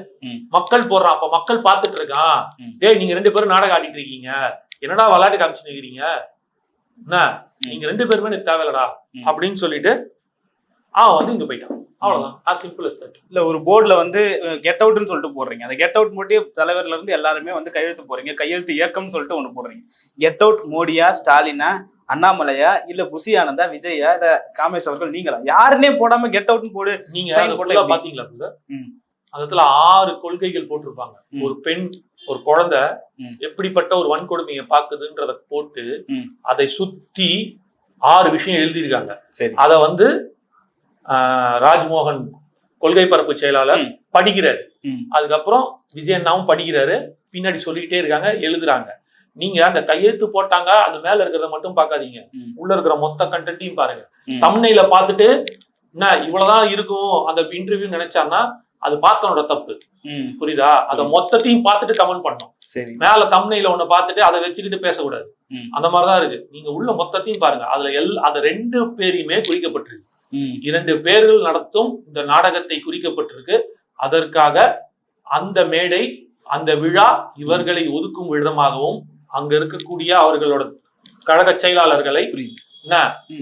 [SPEAKER 1] மக்கள் போடுறான். அப்ப மக்கள் பாத்துட்டு இருக்கான். ஏய், நீங்க 2 பேரும் நாடகம் ஆடிட்டு இருக்கீங்க, என்னடா விளையாட்டு காமிச்சு நிக்கிறீங்க, என்ன நீங்க 2 பேருமே எனக்கு தேவையில்லடா அப்படின்னு சொல்லிட்டு அவன் இங்க போயிட்டான். அவ்வளவுதான். as simple as that.
[SPEAKER 2] இல்ல, ஒரு போர்டுல கெட் அவுட்னு சொல்லிட்டு போடுறீங்க. அந்த கெட் அவுட் மோடி தலைவர்ல இருந்து எல்லாருமே கையெழுத்து போறீங்க. கையெழுத்து இயக்கம்னு சொல்லிட்டு ஒண்ணு போடுறீங்க. கெட் அவுட் மோடியா, ஸ்டாலினா, அண்ணாமலையா, இல்ல புசி ஆனந்தா, விஜயா, இல்ல காமேஷ் அவர்கள், நீங்களா? யாருன்னே போடாம கெட் அவுட்னு போடு.
[SPEAKER 1] நீங்க பாத்தீங்களா? அதுல 6 கொள்கைகள் போட்டிருப்பாங்க. ஒரு பெண், ஒரு குழந்தை எப்படிப்பட்ட ஒரு வன்கொடுமையை பாக்குதுன்றத போட்டு அதை சுத்தி 6 விஷயம் எழுதியிருக்காங்க. அத ராஜ்மோகன் கொள்கை பரப்பு செயலாளர் படிக்கிறாரு. அதுக்கப்புறம் விஜயண்ணாவும் படிக்கிறாரு. பின்னாடி சொல்லிக்கிட்டே இருக்காங்க, எழுதுறாங்க. நீங்க அந்த கையெழுத்து போட்டாங்க, அது மேல இருக்கிறத மட்டும் பாக்காதீங்க, உள்ள இருக்கிற மொத்த கண்டென்ட்டையும் பாருங்க. தம்ப்நெயில பார்த்துட்டு என்ன இவ்வளவுதான் இருக்கும் அந்த இன்டர்வியூ நினைச்சான்னா அது பார்த்தவனோட தப்பு. புரியுதா? அத மொத்தத்தையும் பார்த்துட்டு கமெண்ட் பண்ணணும். மேல தம்ப்நெயில ஒண்ணு பார்த்துட்டு அதை வச்சுக்கிட்டு பேசக்கூடாது. அந்த மாதிரிதான் இருக்கு. நீங்க உள்ள மொத்தத்தையும் பாருங்க. அதுல அந்த 2 பேரையுமே குறிக்கப்பட்டிருக்கு. 2 பேர்கள் நடத்தும் இந்த நாடகத்தை குறிக்கப்பட்டிருக்கு. அதற்காக அந்த மேடை, அந்த விழா இவர்களை ஒதுக்கும் விதமாகவும் அங்க இருக்கக்கூடிய அவர்களோட கழக செயலாளர்களை என்ன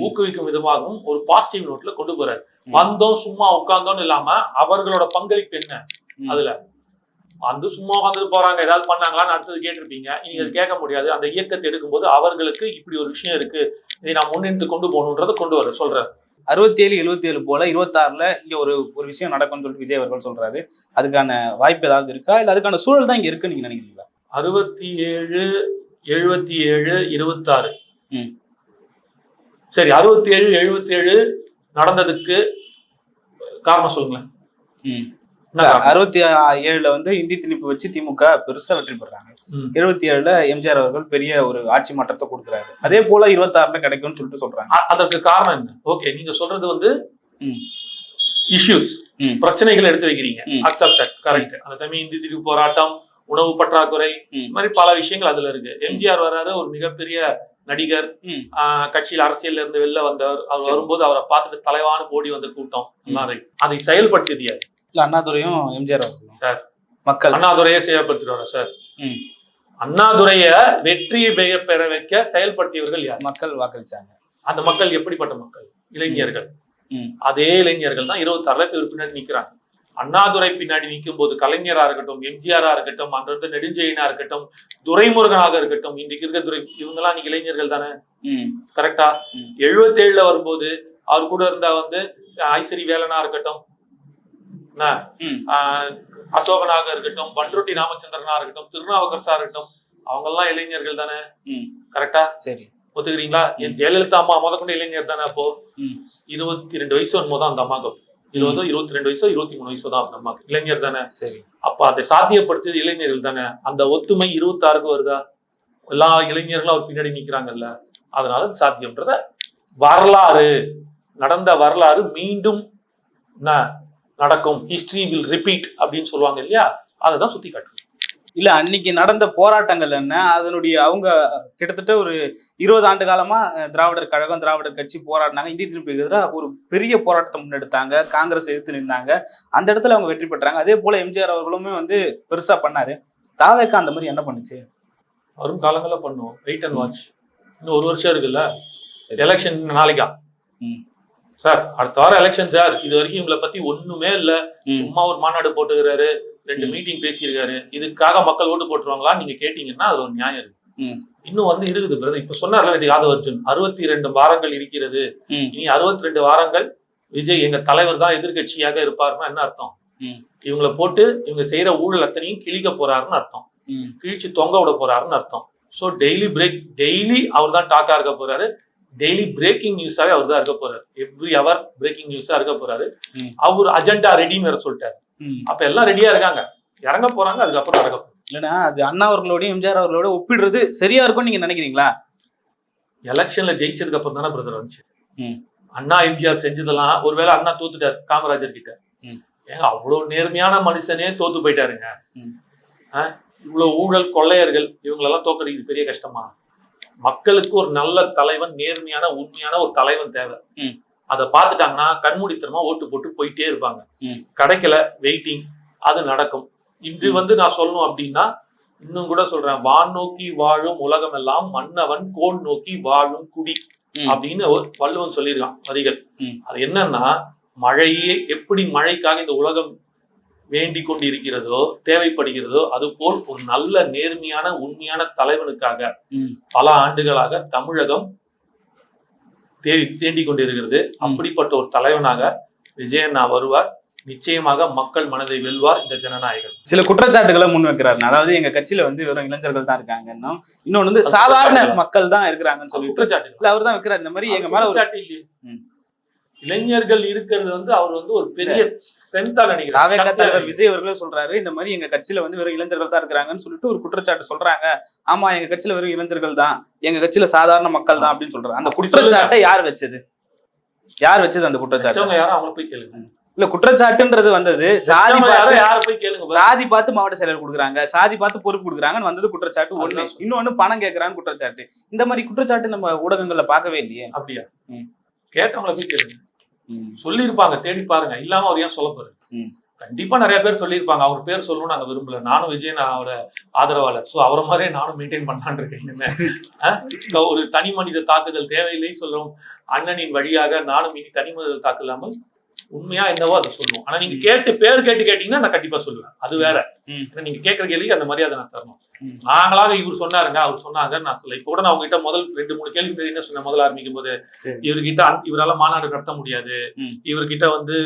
[SPEAKER 1] ஊக்குவிக்கும் விதமாகவும் ஒரு பாசிட்டிவ் நோட்ல கொண்டு போறாரு. வந்தோம் சும்மா உட்கார்ந்தோம் இல்லாம அவர்களோட பங்களிப்பு என்ன, அதுல வந்து சும்மா உட்காந்துட்டு போறாங்க, ஏதாவது பண்ணாங்களான்னு அடுத்தது கேட்டிருப்பீங்க. நீங்க அது கேட்க முடியாது. அந்த இயக்கத்தை எடுக்கும்போது அவர்களுக்கு இப்படி ஒரு விஷயம் இருக்கு, இதை நான் முன்னெடுத்து கொண்டு போகணுன்றதை கொண்டு வர சொல்றேன்.
[SPEAKER 2] 67, 77 போல 26ல இங்க ஒரு விஷயம் நடக்கும்னு சொல்லிட்டு விஜய் அவர்கள் சொல்றாரு. அதுக்கான வாய்ப்பு ஏதாவது இருக்கா, இல்ல அதுக்கான சூழல் தான் இங்க இருக்குன்னு நீங்க நினைக்கிறீங்களா?
[SPEAKER 1] 67, 77, 26 சரி, 67, 77 நடந்ததுக்கு காரணம் சொல்லுங்களேன்.
[SPEAKER 2] 67ல வந்து இந்தி திணிப்பு வச்சு திமுக பெருசா வெற்றி பெறாங்க. 77ல எம்ஜிஆர் அவர்கள் பெரிய ஒரு ஆட்சி மாற்றத்தை கொடுக்குறாரு. அதே போல 26ல கிடைக்கும்னு சொல்லிட்டு சொல்றாங்க.
[SPEAKER 1] அதற்கு காரணம் என்ன? ஓகே, நீங்க சொல்றது வந்து இஷ்யூஸ், பிரச்சனைகள் எடுத்து வைக்கிறீங்க. Accepted, correct. அந்த தமிழ் இந்தி திணிப்பு போராட்டம், உணவு பற்றாக்குறை, இந்த மாதிரி பல விஷயங்கள் அதுல இருக்கு. எம்ஜிஆர் வர்றாரு, ஒரு மிகப்பெரிய நடிகர், கட்சியில் அரசியல்ல இருந்து வெளில வந்தவர். அவர் வரும்போது அவரை பார்த்துட்டு தலைவான ஓடி வந்த கூட்டம், அதை செயல்படுத்தியது யாரு?
[SPEAKER 2] இல்ல அண்ணாதுரையும் எம்ஜிஆர் அவர்களும்
[SPEAKER 1] சார்.
[SPEAKER 2] மக்கள்
[SPEAKER 1] அண்ணாதுரையை செயல்படுத்திடுவாரா சார்? அண்ணாதுரைய வெற்றியை பெற வைக்க செயல்படுத்தியவர்கள் யார்?
[SPEAKER 2] மக்கள் வாக்களிச்சாங்க.
[SPEAKER 1] அந்த மக்கள் எப்படிப்பட்ட மக்கள்? இளைஞர்கள். அதே இளைஞர்கள் தான் 26ல பேர் பின்னாடி நிக்கிறாங்க. அண்ணாதுரை பின்னாடி நிற்கும் போது கலைஞரா இருக்கட்டும், எம்ஜிஆரா இருக்கட்டும், அன்றது நெடுஞ்செழியனா இருக்கட்டும், துரைமுருகனாக இருக்கட்டும், இன்றைக்கு இருக்க துரை, இவங்கெல்லாம் நீங்க இளைஞர்கள் தானே, கரெக்டா? 77ல வரும்போது அவர் கூட இருந்தா வந்து ஐஸ்வரி வேலனா இருக்கட்டும், அசோகனாக இருக்கட்டும், பன்ருட்டி ராமச்சந்திரனா இருக்கட்டும், திருநாவுக்கரசா இருக்கட்டும், அவங்க எல்லாம் இளைஞர்கள் தானே, கரெக்டா? சரி, ஒத்துக்கிறீங்களா? என் ஜெயலலிதா அம்மா முதற்கொண்டு இளைஞர் தானே. அப்போ 22 வயசு வரும்போது அந்த அம்மாவுக்கு 22 வயசோ 23 வயசோ தான் அந்த அம்மாவுக்கு, இளைஞர் தானே. சரி, அப்ப அதை சாத்தியப்படுத்தியது இளைஞர்கள் தானே. அந்த ஒத்துமை 26க்கு வருதா? எல்லா இளைஞர்களும் அவர் பின்னாடி நிக்கிறாங்கல்ல, அதனால சாத்தியம்ன்றத வரலாறு, நடந்த வரலாறு மீண்டும் நடக்கும், ஹிஸ்டரி வில் ரிப்பீட் அப்படின்னு சொல்லுவாங்க இல்லையா, அதை தான் சுத்தி காட்டுது.
[SPEAKER 2] இல்ல அன்னைக்கு நடந்த போராட்டங்கள் என்ன, அதனுடைய அவங்க கிட்டத்தட்ட ஒரு 20 ஆண்டு காலமா திராவிடர் கழகம், திராவிடர் கட்சி போராடினாங்க. இந்தி திணிப்புக்கு எதிராக ஒரு பெரிய போராட்டத்தை முன்னெடுத்தாங்க. காங்கிரஸ் எதிர்த்து நின்னாங்க. அந்த இடத்துல அவங்க வெற்றி பெற்றாங்க. அதே போல எம்ஜிஆர் அவர்களுமே வந்து பெருசா பண்ணாரு. தாவேக்கா அந்த மாதிரி என்ன பண்ணுச்சு?
[SPEAKER 1] வரும் காலங்களில் பண்ணுவோம், வெயிட் அண்ட் வாட்ச். இன்னும் ஒரு வருஷம் இருக்குல்ல, எலெக்ஷன் நாளைக்கா சார், அடுத்த வாரம் எலெக்ஷன் சார். இது வரைக்கும் இவங்களை பத்தி ஒண்ணுமே இல்ல, சும்மா ஒரு மாநாடு போட்டுக்கிறாரு, 2 மீட்டிங் பேசியிருக்காரு. இதுக்காக மக்கள் ஓட்டு போட்டுருவாங்களா நீங்க கேட்டீங்கன்னா அது ஒரு நியாயம் இருக்கு. இன்னும் வந்து இருக்குது பிரதர். இப்ப சொன்னார்ல யாதவ் அர்ஜுன், 62 வாரங்கள் இருக்கிறது, இனி 62 வாரங்கள் விஜய் எங்க தலைவர் தான் எதிர்கட்சியாக இருப்பாருன்னா என்ன அர்த்தம்? இவங்களை போட்டு இவங்க செய்யற ஊழல் அத்தனையும் கிழிக்க போறாருன்னு அர்த்தம், கிழிச்சு தொங்க விட போறாருன்னு அர்த்தம். ஸோ டெய்லி அவர் தான் டாக்கா இருக்க போறாரு, டெய்லி பிரேக்கிங் நியூஸாவே அவர் தான் இருக்க போறாரு, எவ்ரி அவர் பிரேக்கிங் நியூஸா இருக்க போறாரு. அவர் அஜெண்டா ரெடின்னு வேற சொல்லிட்டாரு. அப்ப எல்லாம் ரெடியா இருக்காங்க, இறங்க போறாங்க, அதுக்கப்புறம் நடக்க போகுது.
[SPEAKER 2] இல்லைன்னா அது அண்ணா அவர்களோடய எம்ஜிஆர் அவர்களோட ஒப்பிடுறது சரியா இருக்கும்னு நீங்க நினைக்கிறீங்களா?
[SPEAKER 1] எலெக்ஷன்ல ஜெயிச்சதுக்கு அப்புறம் தானே பிரதர் வந்துச்சு. அண்ணா எம்ஜிஆர் செஞ்சதெல்லாம், ஒருவேளை அண்ணா தோத்துட்டாரு காமராஜர் கிட்ட, ஏங்க அவ்வளவு நேர்மையான மனுஷனே தோத்து போயிட்டாருங்க. இவ்வளவு ஊழல் கொள்ளையர்கள் இவங்களெல்லாம் தோக்கடிக்கிறது பெரிய கஷ்டமா? மக்களுக்கு ஒரு நல்ல தலைவன், நேர்மையான உண்மையான ஒரு தலைவன் தேவை. அதை பார்த்துட்டாங்கன்னா கண்மூடித்தனமா ஓட்டு போட்டு போயிட்டே இருப்பாங்க. கிடைக்கல, வெயிட்டிங், அது நடக்கும். இது வந்து நான் சொல்லணும் அப்படின்னா இன்னும் கூட சொல்றேன், வான் நோக்கி வாழும் உலகம் எல்லாம் மன்னவன் கோன் நோக்கி வாழும் குடி அப்படின்னு வள்ளுவன் சொல்லியிருக்கான் வரிகள். அது என்னன்னா, மழையே எப்படி மழைக்காக இந்த உலகம் வேண்டி கொண்டு இருக்கிறதோ, தேவைப்படுகிறதோ, அது போல் ஒரு நல்ல நேர்மையான உண்மையான தலைவனுக்காக பல ஆண்டுகளாக தமிழகம் தேடிக் கொண்டிருக்கிறது. அப்படிப்பட்ட ஒரு தலைவனாக விஜயண்ணா வருவார். நிச்சயமாக மக்கள் மனதை வெல்வார் இந்த ஜனநாயகம்.
[SPEAKER 2] சில குற்றச்சாட்டுகளை முன் வைக்கிறாரு. அதாவது எங்க கட்சியில வந்து வெறும் இளைஞர்கள் தான் இருக்காங்கன்னா, இன்னொன்னு வந்து சாதாரண மக்கள் தான் இருக்கிறாங்கன்னு சொல்லி குற்றச்சாட்டு அவர் தான் வைக்கிறார். இந்த மாதிரி எங்க மேல குற்றச்சாட்டு இல்லையே, இளைஞர்கள் இருக்கிறது வந்து அவர் வந்து ஒரு பெரிய ஸ்ட்ரென்த்தா நினைக்கிறார். தலைவர் விஜய் அவர்களே சொல்றாரு, இந்த மாதிரி எங்க கட்சியில வந்து வெறும் இளைஞர்கள் தான் இருக்கிறாங்கன்னு சொல்லிட்டு ஒரு குற்றச்சாட்டு சொல்றாங்க. ஆமா, எங்க கட்சியில வெறும் இளைஞர்கள் தான், எங்க கட்சியில சாதாரண மக்கள் தான் அப்படின்னு சொல்றாங்க. அந்த குற்றச்சாட்டை யார் வச்சது? அந்த குற்றச்சாட்டு
[SPEAKER 1] யாரும் அவங்களை போய் கேளுங்க.
[SPEAKER 2] இல்ல, குற்றச்சாட்டுன்றது வந்தது சாதி பார்த்து மாவட்ட செயலர் கொடுக்குறாங்க, சாதி பார்த்து பொறுப்பு கொடுக்குறாங்கன்னு வந்தது குற்றச்சாட்டு ஒண்ணு. இன்னொன்னு பணம் கேட்கறான்னு குற்றச்சாட்டு. இந்த மாதிரி குற்றச்சாட்டு நம்ம ஊடகங்கள்ல பார்க்கவே இல்லையே.
[SPEAKER 1] அப்படியா? கேட்டவங்களை போய் கேளுங்க, சொல்லியிருப்பாங்க, தேடி பாருங்க. இல்லாம அவர் ஏன் சொல்ல போறாரு? கண்டிப்பா நிறைய பேர் சொல்லியிருப்பாங்க. அவர் பேர் சொல்லணும்னு நாங்க விரும்பல. நானும் விஜய் அவரோட ஆதரவாளர். ஸோ அவரை மாதிரியே நானும் மெயின்டைன் பண்ணலான் இருக்கேன். இனிமே ஒரு தனி மனித தாக்குதல் தேவையில்லை சொல்றோம். அண்ணனின் வழியாக நானும் இனி தனி மனித தாக்கலாமல் உண்மையா என்னவோ அதை சொல்லுவோம். ஆனா நீங்க பேர் கேட்டு கேட்டீங்கன்னா நான் கண்டிப்பா சொல்லுவேன், அது வேற. ஏன்னா நீங்க கேட்கற கேள்விக்கு அந்த மரியாதை நான் தரணும். நாங்களாக இவர் சொன்னாருங்க அவர் சொன்னாங்க நான் சொல்ல. இப்ப கூட நான் உங்ககிட்ட முதல் 2-3 கேள்வி என்ன சொன்னேன் முதல்ல ஆரம்பிக்கும் போது, இவர்கிட்ட இவரால மாநாடு நடத்த முடியாது, இவர்கிட்ட வந்து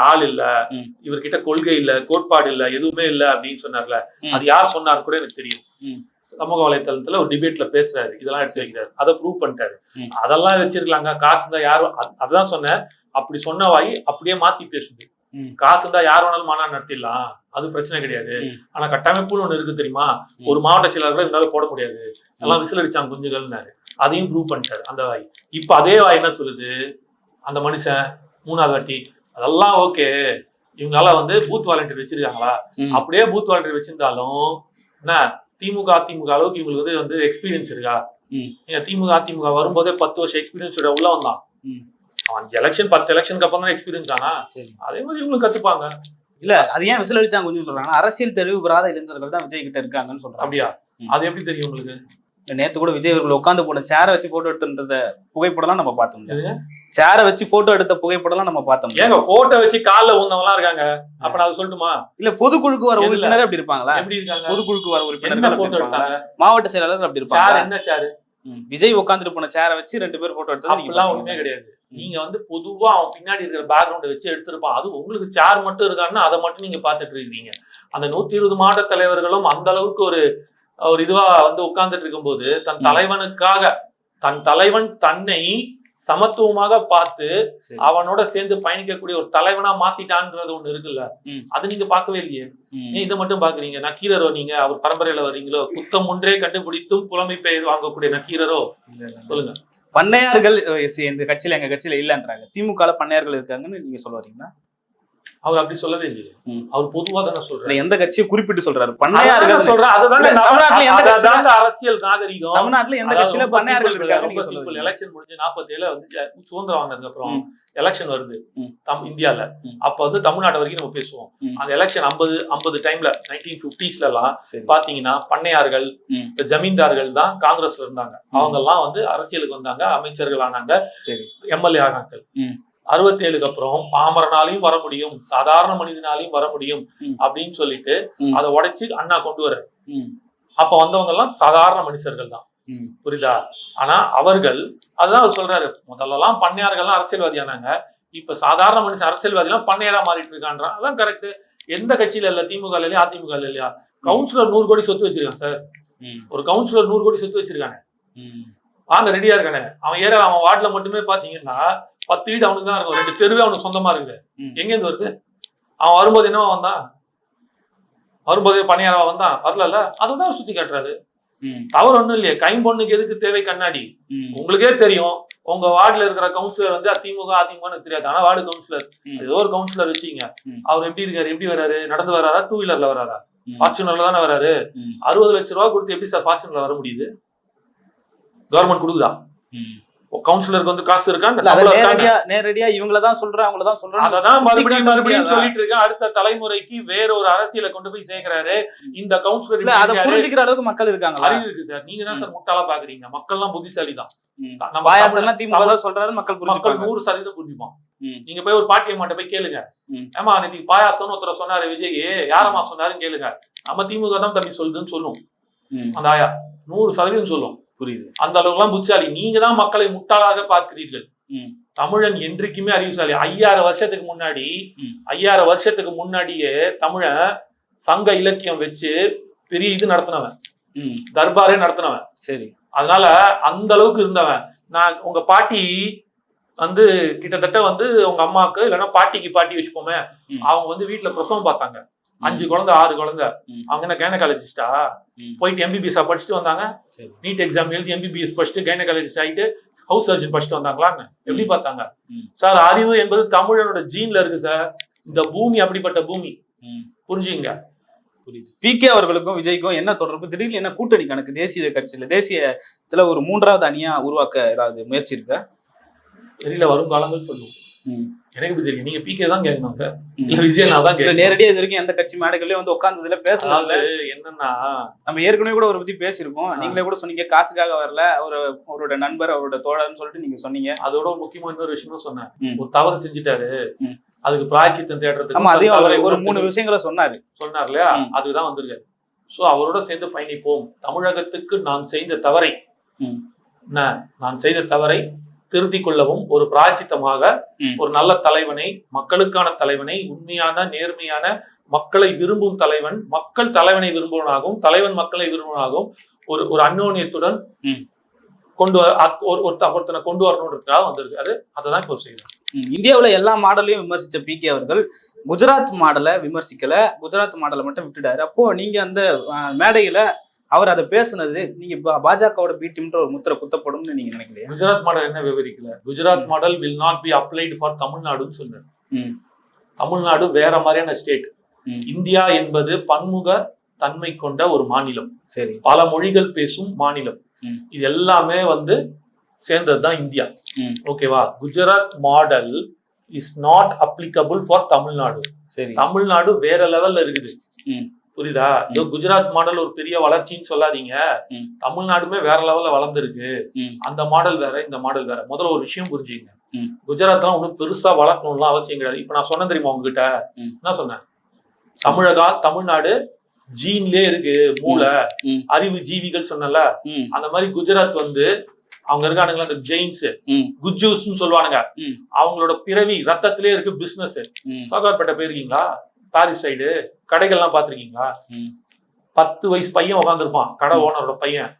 [SPEAKER 1] ஆள் இல்ல, இவர்கிட்ட கொள்கை இல்ல, கோட்பாடு இல்ல, எதுவுமே இல்ல அப்படின்னு சொன்னார்ல. அது யார் சொன்னாரு கூட எனக்கு தெரியும். சமூக வலைத்தளத்துல ஒரு டிபேட்ல பேசுறாரு, இதெல்லாம் எடுத்து வைக்கிறாரு, அதை ப்ரூவ் பண்ணிட்டாரு. அதெல்லாம் வச்சிருக்கலாங்க, காசு தான் யாரும். அதான் சொன்னேன், அப்படி சொன்ன வாய் அப்படியே மாத்தி பேசுது. காசு இருந்தா யார் வேணாலும் மாநாடு நடத்திடலாம், அது பிரச்சனை கிடையாது. ஆனா கட்டமைப்புன்னு ஒண்ணு இருக்கு தெரியுமா, ஒரு மாவட்ட செயலாளர்கள் இருந்தாலும் போட முடியாது, எல்லாம் விசில் அடிச்சாங்க குஞ்சுகள்னாரு. அதையும் ப்ரூவ் பண்ணிட்டாரு அந்த வாய். இப்ப அதே வாய் என்ன சொல்லுது, அந்த மனுஷன் 3வது வாட்டி அதெல்லாம் ஓகே, இவங்களால வந்து பூத் வாலண்டியர் வச்சிருக்காங்களா, அப்படியே பூத் வாலண்டியர் வச்சிருந்தாலும் என்ன திமுக அதிமுக அளவுக்கு இவங்களுக்கு வந்து எக்ஸ்பீரியன்ஸ் இருக்கா? திமுக அதிமுக வரும்போதே 10 வருஷம் எக்ஸ்பீரியன்ஸோட உள்ள வந்தான். அவன் 10 எலெக்ஷனுக்கு அப்புறம் தான் எக்ஸ்பீரியன்ஸ் ஆனா, அதே மாதிரி இவங்களுக்கு கத்துப்பாங்க.
[SPEAKER 2] இல்ல அது ஏன் விசில் அடிச்சாங்க கொஞ்சம் சொல்றாங்கன்னா, அரசியல் தெளிவு பெறாத இளைஞர்கள் தான் விஜய் கிட்ட இருக்காங்கன்னு சொல்றாங்க.
[SPEAKER 1] அப்படியா? அது எப்படி தெரியும் உங்களுக்கு?
[SPEAKER 2] நேத்து கூட விஜய் அவர்கள் உட்காந்து போன சேரை வச்சு போட்டோ எடுத்துன்றத புகைப்படம்லாம் நம்ம பார்த்தோம். சேரை வச்சு போட்டோ எடுத்த புகைப்படம்லாம் நம்ம பார்த்தோம்.
[SPEAKER 1] ஏங்க போட்டோ வச்சு கால்ல ஊந்தவங்கலாம் இருக்காங்க, அப்ப நான் சொல்லட்டுமா?
[SPEAKER 2] இல்ல பொதுக்குழுக்கு வர உறுப்பினர் அப்படி இருப்பாங்களா?
[SPEAKER 1] எப்படி இருக்காங்க?
[SPEAKER 2] பொதுக்குழுக்கு வர உறுப்பினர் மாவட்ட செயலாளர் அப்படி இருப்பாங்க. என்ன சேரு? விஜய் உட்காந்துட்டு போன சேரை வச்சு 2 பேர் போட்டோ எடுத்தது
[SPEAKER 1] ஒண்ணுமே கிடையாது. நீங்க வந்து பொதுவா அவன் பின்னாடி இருக்கிற பேக்ரவுண்டை வச்சு எடுத்திருப்பான். அது உங்களுக்கு சேர் மட்டும் இருக்கான்னா அதை மட்டும் நீங்க பாத்துட்டு இருக்கீங்க. அந்த 120 மாவட்ட தலைவர்களும் அந்த அளவுக்கு ஒரு இதுவா வந்து உட்கார்ந்துட்டு இருக்கும்போது, தன் தலைவனுக்காக தன் தலைவன் தன்னை சமத்துவமாக பார்த்து அவனோட சேர்ந்து பயணிக்கக்கூடிய ஒரு தலைவனா மாத்திட்டான்றது ஒண்ணு இருக்குல்ல, அது நீங்க பார்க்கவே இல்லையே. ஏன் இதை மட்டும் பாக்குறீங்க? நக்கீரரோ நீங்க? அவர் பரம்பரையில வர்றீங்களோ? குத்தம் ஒன்றே கண்டுபிடித்தும் புலமை பெயர் வாங்கக்கூடிய நக்கீரரோ? சொல்லுங்க.
[SPEAKER 2] பண்ணையார்கள் இந்த கட்சியில எங்க கட்சியில இல்லன்றாங்க. திமுக பண்ணையார்கள் இருக்காங்கன்னு நீங்க சொல்ல வரீங்களா?
[SPEAKER 1] அவர் அப்படி சொல்லவே இல்லையே. அவர் பொதுவா தானே சொல்றாரு.
[SPEAKER 2] எந்த கட்சியை குறிப்பிட்டு சொல்றாரு? பண்ணையார்கள் சொல்றாரு.
[SPEAKER 1] அரசியல் நாகரிகம்.
[SPEAKER 2] தமிழ்நாட்டுல எந்த கட்சியில பண்ணையார்கள் இருக்காங்க?
[SPEAKER 1] எலெக்ஷன் முடிஞ்சு 47 வந்து சுதந்திரம் வாங்கினதுக்கு அப்புறம் எலெக்ஷன் வருது இந்தியால. அப்ப வந்து தமிழ்நாடு வரைக்கும் நம்ம பேசுவோம். அந்த எலெக்ஷன் 50 டைம்ல 1950s எல்லாம் பாத்தீங்கன்னா பண்ணையார்கள், ஜமீன்தார்கள் தான் காங்கிரஸ்ல இருந்தாங்க. அவங்க எல்லாம் வந்து அரசியலுக்கு வந்தாங்க, அமைச்சர்கள் ஆனாங்க, எம்எல்ஏ ஆனாங்க. 67க்கு அப்புறம் பாமரனாலையும் வர முடியும், சாதாரண மனிதனாலையும் வர முடியும் அப்படின்னு சொல்லிட்டு அதை உடைச்சு அண்ணா கொண்டு வர. அப்ப வந்தவங்க எல்லாம் சாதாரண மனுஷர்கள் தான், புரியுதா? ஆனா அவர்கள் அதுதான் அவர் சொல்றாரு, முதல்ல எல்லாம் பண்ணையார்கள்லாம் அரசியல்வாதி ஆனாங்க, இப்ப சாதாரண மனுஷன் அரசியல்வாதி எல்லாம் பண்ணையாரா மாறிட்டு இருக்கான்றான். அதான் கரெக்ட். எந்த கட்சியில இல்ல, திமுக இல்லையா அதிமுக இல்லையா? கவுன்சிலர் 100 கோடி சொத்து வச்சிருக்கான் சார். ஒரு கவுன்சிலர் 100 கோடி சொத்து வச்சிருக்கானே, வாங்க ரெடியா இருக்கானே. அவன் வார்டுல மட்டுமே பாத்தீங்கன்னா 10 வீடு அவனுக்கு தான் இருக்கும், 2 தெருவே அவனுக்கு சொந்தமா இருக்குது. எங்க இருந்து வருது? அவன் வரும்போது என்னவா வந்தான்? வரும்போதே பணியாரவா வந்தான்? வரல. அதுதான் சுத்தி காட்டுறாரு. தவறு ஒண்ணும் இல்லையே. கைம்பொண்ணுக்கு எதுக்கு தேவை கண்ணாடி? உங்களுக்கே தெரியும், உங்க வார்டுல இருக்கிற கவுன்சிலர் வந்து திமுக அதிமுக தெரியாது, ஆனா வார்டு கவுன்சிலர் ஏதோ ஒரு கவுன்சிலர் வச்சுங்க. அவர் எப்படி இருக்காரு? எப்படி வராரு? நடந்து வராரா? 2 வீலர்ல வராரா? ஃபார்ச்சுனர்ல தானே வராரு. 60 லட்சம் ரூபாய் கொடுத்து எப்படி சார் ஃபார்ச்சுனர்ல வர முடியுது? கவர்மெண்ட் கொடுக்குதா? கவுன்சிலருக்கு வந்து காசு இருக்கா?
[SPEAKER 2] நேரடியா இவங்களதான் சொல்றேன், அவங்களதான் சொல்றேன்.
[SPEAKER 1] அதான் மறுபடியும் சொல்லிட்டு இருக்கேன். அடுத்த தலைமுறைக்கு வேற ஒரு அரசியலை கொண்டு போய் சேர்க்கிறாரு இந்த கவுன்சிலர்.
[SPEAKER 2] அதை புரிஞ்சுக்கிற அளவுக்கு மக்கள் இருக்காங்க.
[SPEAKER 1] அறிவு இருக்கு சார். நீங்க தான் சார் முட்டாளா பாக்குறீங்க. மக்கள் எல்லாம் புத்திசாலி தான்.
[SPEAKER 2] திமுக சொல்றாரு, மக்கள்
[SPEAKER 1] 100% புரிஞ்சுப்பான். நீங்க போய் ஒரு பாட்டிய மாட்ட போய் கேளுங்க, ஏமா இன்னைக்கு பாயாசம்னு ஒருத்தர சொன்னாரு விஜய், யாரமா சொன்னாருன்னு கேளுங்க. நம்ம திமுக தான் தம்பி சொல்லுதுன்னு சொல்லும். அந்த ஆயா 100% சொல்லும். புரியுது. அந்த அளவுக்கு எல்லாம் புத்திசாலி. நீங்க தான் மக்களை முட்டாளாக பார்க்கிறீர்கள். தமிழன் என்றைக்குமே அறிவுசாலி. 5000 வருஷத்துக்கு முன்னாடியே தமிழன் சங்க இலக்கியம் வச்சு பெரிய இது நடத்தினவன், தர்பாரே நடத்தினவன். சரி, அதனால அந்த அளவுக்கு இருந்தவன். நான் உங்க பாட்டி வந்து கிட்டத்தட்ட வந்து உங்க அம்மாவுக்கு இல்லைன்னா பாட்டிக்கு பாட்டி வச்சுப்போமே, அவங்க வந்து வீட்டுல பிரசவம் பார்த்தாங்க. 5 குழந்தை 6 குழந்தை. அவங்க என்ன கைனகாலஜிஸ்டா? போயிட்டு MBBS படிச்சுட்டு வந்தாங்க. நீட் எக்ஸாம் எழுதி MBBS படிச்சுட்டு கைனகாலஜிஸ்ட் ஆயிட்டு ஹவுஸ் சர்ஜன் படிச்சுட்டு வந்தாங்களாங்க. எப்படி பார்த்தாங்க சார்? அறிவு என்பது தமிழனோட ஜீன்ல இருக்கு சார். இந்த பூமி அப்படிப்பட்ட பூமி, புரிஞ்சுங்க.
[SPEAKER 2] புரியுது. PK அவர்களுக்கும் விஜய்க்கும் என்ன தொடர்பு? திடீர்னு என்ன கூட்டணி கணக்கு? தேசிய கட்சியில தேசியத்துல ஒரு 3வது அணியா உருவாக்க ஏதாவது முயற்சி இருக்கா?
[SPEAKER 1] தெரியல, வரும் காலங்கள் சொல்லுவோம். எனக்கு இப்படி தெரியும். நீங்க பிகே தான் கேட்கணும் சார், இல்ல விஜய் நான் தான் கேட்கணும்.
[SPEAKER 2] நேரடியா இது வரைக்கும் எந்த கட்சி மேடைகள்லயும் வந்து உட்கார்ந்ததுல பேசலாம்.
[SPEAKER 1] என்னன்னா
[SPEAKER 2] நம்ம ஏற்கனவே கூட ஒரு பத்தி பேசியிருக்கோம். நீங்களே கூட சொன்னீங்க காசுக்காக வரல, அவரோட நண்பர் அவரோட தோழர்னு சொல்லிட்டு நீங்க சொன்னீங்க.
[SPEAKER 1] அதோட ஒரு முக்கியமான இன்னொரு விஷயமும் சொன்னேன். ஒரு தவறு செஞ்சுட்டாரு, அதுக்கு பிராயச்சித்தம் தேடுறதுக்கு
[SPEAKER 2] ஆமா, அதையும் ஒரு 3 விஷயங்களை சொன்னார்
[SPEAKER 1] இல்லையா, அதுதான் வந்திருக்காரு. சோ அவரோட சேர்ந்து பயணிப்போம். தமிழகத்துக்கு நான் செய்த தவறை திருத்திக் கொள்ளவும் ஒரு பிராயச்சித்தமாக ஒரு நல்ல தலைவனை, மக்களுக்கான தலைவனை, உண்மையான நேர்மையான மக்களை விரும்பும் தலைவன், மக்கள் தலைவனை விரும்புவனாகவும் தலைவன் மக்களை விரும்புவனாகவும் ஒரு அந்யோன்யத்துடன் ஒருத்தனை கொண்டு வரணுன்றதுக்காக வந்திருக்காரு. அதான் இப்போ செய்யணும்.
[SPEAKER 2] இந்தியாவுல எல்லா மாடலையும் விமர்சிச்ச பிகே அவர்கள் குஜராத் மாடலை விமர்சிக்கல, குஜராத் மாடலை மட்டும் விட்டுட்டாரு. அப்போ நீங்க அந்த மேடையில அவர் அதை பேசுனது நீங்க பாஜகவோட பி டீம்ன்ற ஒரு முத்திரை குத்தப்படும்னு நீங்க நினைக்கிறீங்க?
[SPEAKER 1] குஜராத் மாடல் என்ன விவரிக்கல. Gujarat model will not be applied for தமிழ்நாடுன்னு சொன்னார். தமிழ்நாடு வேற மாதிரியான ஸ்டேட். இந்தியா என்பது பன்முக தன்மை கொண்ட ஒரு மாநிலம், சரி, பல மொழிகள் பேசும் மாநிலம். இது எல்லாமே வந்து சேர்ந்ததுதான் இந்தியா. ஓகேவா? Gujarat model is not applicable for Tamil Nadu. சரி, தமிழ்நாடு வேற லெவல்ல இருக்குது. புரியுதா? குஜராத் மாடல் ஒரு பெரிய வளர்ச்சின்னு சொல்லாதீங்க. தமிழ்நாடுமே வேற லெவல்ல வளர்ந்துருக்கு. அந்த மாடல் வேற, இந்த மாடல் வேற. முதல்ல ஒரு விஷயம் புரிஞ்சுங்க. குஜராத்லாம் ஒன்றும் பெருசா வளர்க்கணும்லாம் அவசியம் கிடையாது. இப்ப நான் சொன்னேன் தெரியுமா உங்ககிட்ட? என்ன சொன்னேன்? தமிழ்நாடு ஜீன்லயே இருக்கு, மூளை அறிவு ஜீவிகள் சொன்னல. அந்த மாதிரி குஜராத் வந்து அவங்க இருக்கானுங்களா, அந்த ஜெயின்ஸ், குஜூஸ் சொல்லுவானுங்க, அவங்களோட பிறவி ரத்தத்திலே இருக்கு பிசினஸ். சோகார்பேட்டை போயிருக்கீங்களா? பாரிஸ் சைடு கடைகள்லாம் பாத்திருக்கீங்களா? 10 வயசு பையன் உட்காந்துருப்பான், கடை ஓனரோட பையன்.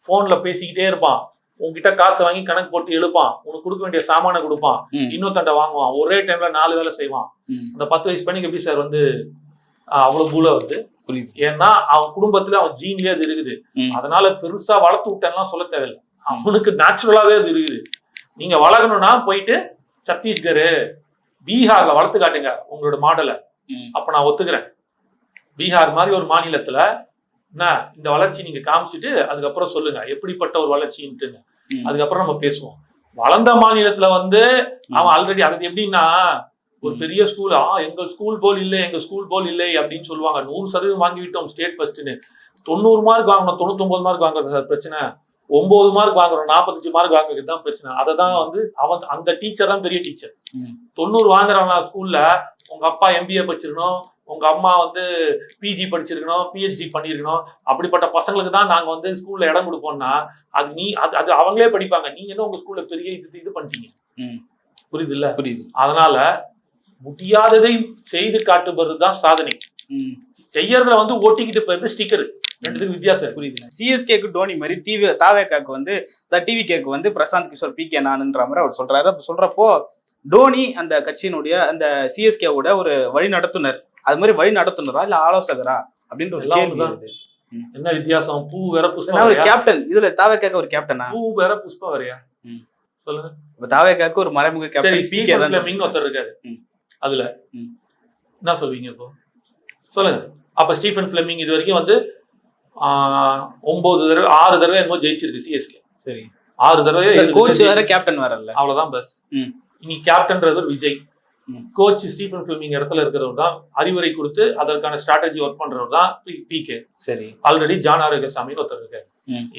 [SPEAKER 1] போன்ல பேசிக்கிட்டே இருப்பான். உங்ககிட்ட காசை வாங்கி கணக்கு போட்டு எழுப்பான். உனக்கு கொடுக்க வேண்டிய சாமான கொடுப்பான், இன்னொருத்தண்ட வாங்குவான். ஒரே டைம்ல 4 வேலை செய்வான். அந்த 10 வயசு பையனுக்கு எப்படி சார் வந்து அவ்வளவு பூல வருது? ஏன்னா அவன் குடும்பத்துல அவன் ஜீன்லயே அது இருக்குது. அதனால பெருசா வளர்த்து விட்டேன்லாம் சொல்ல தேவையில்லை. அவனுக்கு நேச்சுரலாவே அது இருக்குது. நீங்க வளர்க்கணும்னா போயிட்டு சத்தீஸ்கர், பீகார்ல வளர்த்து காட்டுங்க உங்களோட மாடலை. அப்ப நான் ஒத்துக்கிறேன். பீகார் மாதிரி ஒரு மாநிலத்துல என்ன இந்த வளர்ச்சி நீங்க காமிச்சிட்டு அதுக்கப்புறம் சொல்லுங்க எப்படிப்பட்ட ஒரு வளர்ச்சின்ட்டு. அதுக்கப்புறம் நம்ம பேசுவோம். வளர்ந்த மாநிலத்துல வந்து அவன் ஆல்ரெடி அது எப்படின்னா, ஒரு பெரிய ஸ்கூல், எங்க ஸ்கூல் போல் இல்லை, எங்க ஸ்கூல் போல் இல்லை அப்படின்னு சொல்லுவாங்க. 100% வாங்கி விட்டோம் ஸ்டேட் ஃபர்ஸ்ட்னு. 90 மார்க் வாங்கணும், 99 மார்க் வாங்குறது சார் பிரச்சனை. 9 மார்க் வாங்குறோம், 45 மார்க் வாங்குறது தான் பிரச்சனை. அததான் வந்து அவன் அந்த டீச்சர் தான் பெரிய டீச்சர். 90 வாங்குறான் ஸ்கூல்ல. உங்க அப்பா MBA படிச்சிருக்கணும், உங்க அம்மா வந்து PG படிச்சிருக்கணும், PhD பண்ணிருக்கணும். அப்படிப்பட்ட பசங்களுக்கு தான் நாங்க வந்து ஸ்கூல்ல இடம் கொடுப்போம்னா அது அவங்களே படிப்பாங்க. நீங்க என்ன உங்க ஸ்கூல்ல பெரிய இது பண்ணிட்டீங்க? புரியுது இல்ல? புரியுது. அதனால முடியாததை செய்து காட்டுவதுதான் சாதனை. செய்யறதுல வந்து ஓட்டிக்கிட்டு போயிருந்து ஸ்டிக்கர், ரெண்டுத்துக்கு வித்தியாசம். புரியுது.
[SPEAKER 2] CSKக்கு டோனி மாதிரி தாவேக்காக்கு வந்து TVKக்கு வந்து பிரசாந்த் கிஷோர் PK நானுன்ற மாதிரி அவர் சொல்றாரு. அப்ப சொல்றப்போ டோனி அந்த கட்சியினுடைய அந்த CSKவோட ஒரு வழி நடத்துனர், அது மாதிரி வழி நடத்துனரா இல்ல ஆலோசகரா அப்படின்ற ஒரு கேள்வி வருது.
[SPEAKER 1] என்ன வித்தியாசம்? பூ வேற புஷ்பா
[SPEAKER 2] ஒரு கேப்டன், இதுல தாவேக்காக்கு ஒரு கேப்டனா?
[SPEAKER 1] பூ வேற புஷ்பா வரையா? சொல்லுங்க.
[SPEAKER 2] இப்ப தாவேக்காக்கு ஒரு மறைமுக கேப்டன் PK தான்
[SPEAKER 1] ஒருத்தர் இருக்காரு. அதுல என்ன சொல்வீங்க இப்போ? சொல்லுங்க. அப்ப ஸ்டீஃபன் பிளெமிங் இது வரைக்கும் வந்து 6 தடவை என்னமோ ஜெயிச்சிருக்கு CSK. சரி, 6 தடவை.
[SPEAKER 2] கோச் வேற கேப்டன் வேற இல்ல,
[SPEAKER 1] அவ்வளவுதான் பஸ். இன்னைக்கு கேப்டன்றது விஜய். கோச் ஸ்டீஃபன் பிளெமிங் இடத்துல இருக்கிறவர் தான், அறிவுரை கொடுத்து அதற்கான ஸ்ட்ராட்டஜி ஒர்க் பண்றவர் தான் PK. சரி, ஆல்ரெடி ஜான் ஆரோக்கியசாமின்னு ஒருத்தர் இருக்காரு,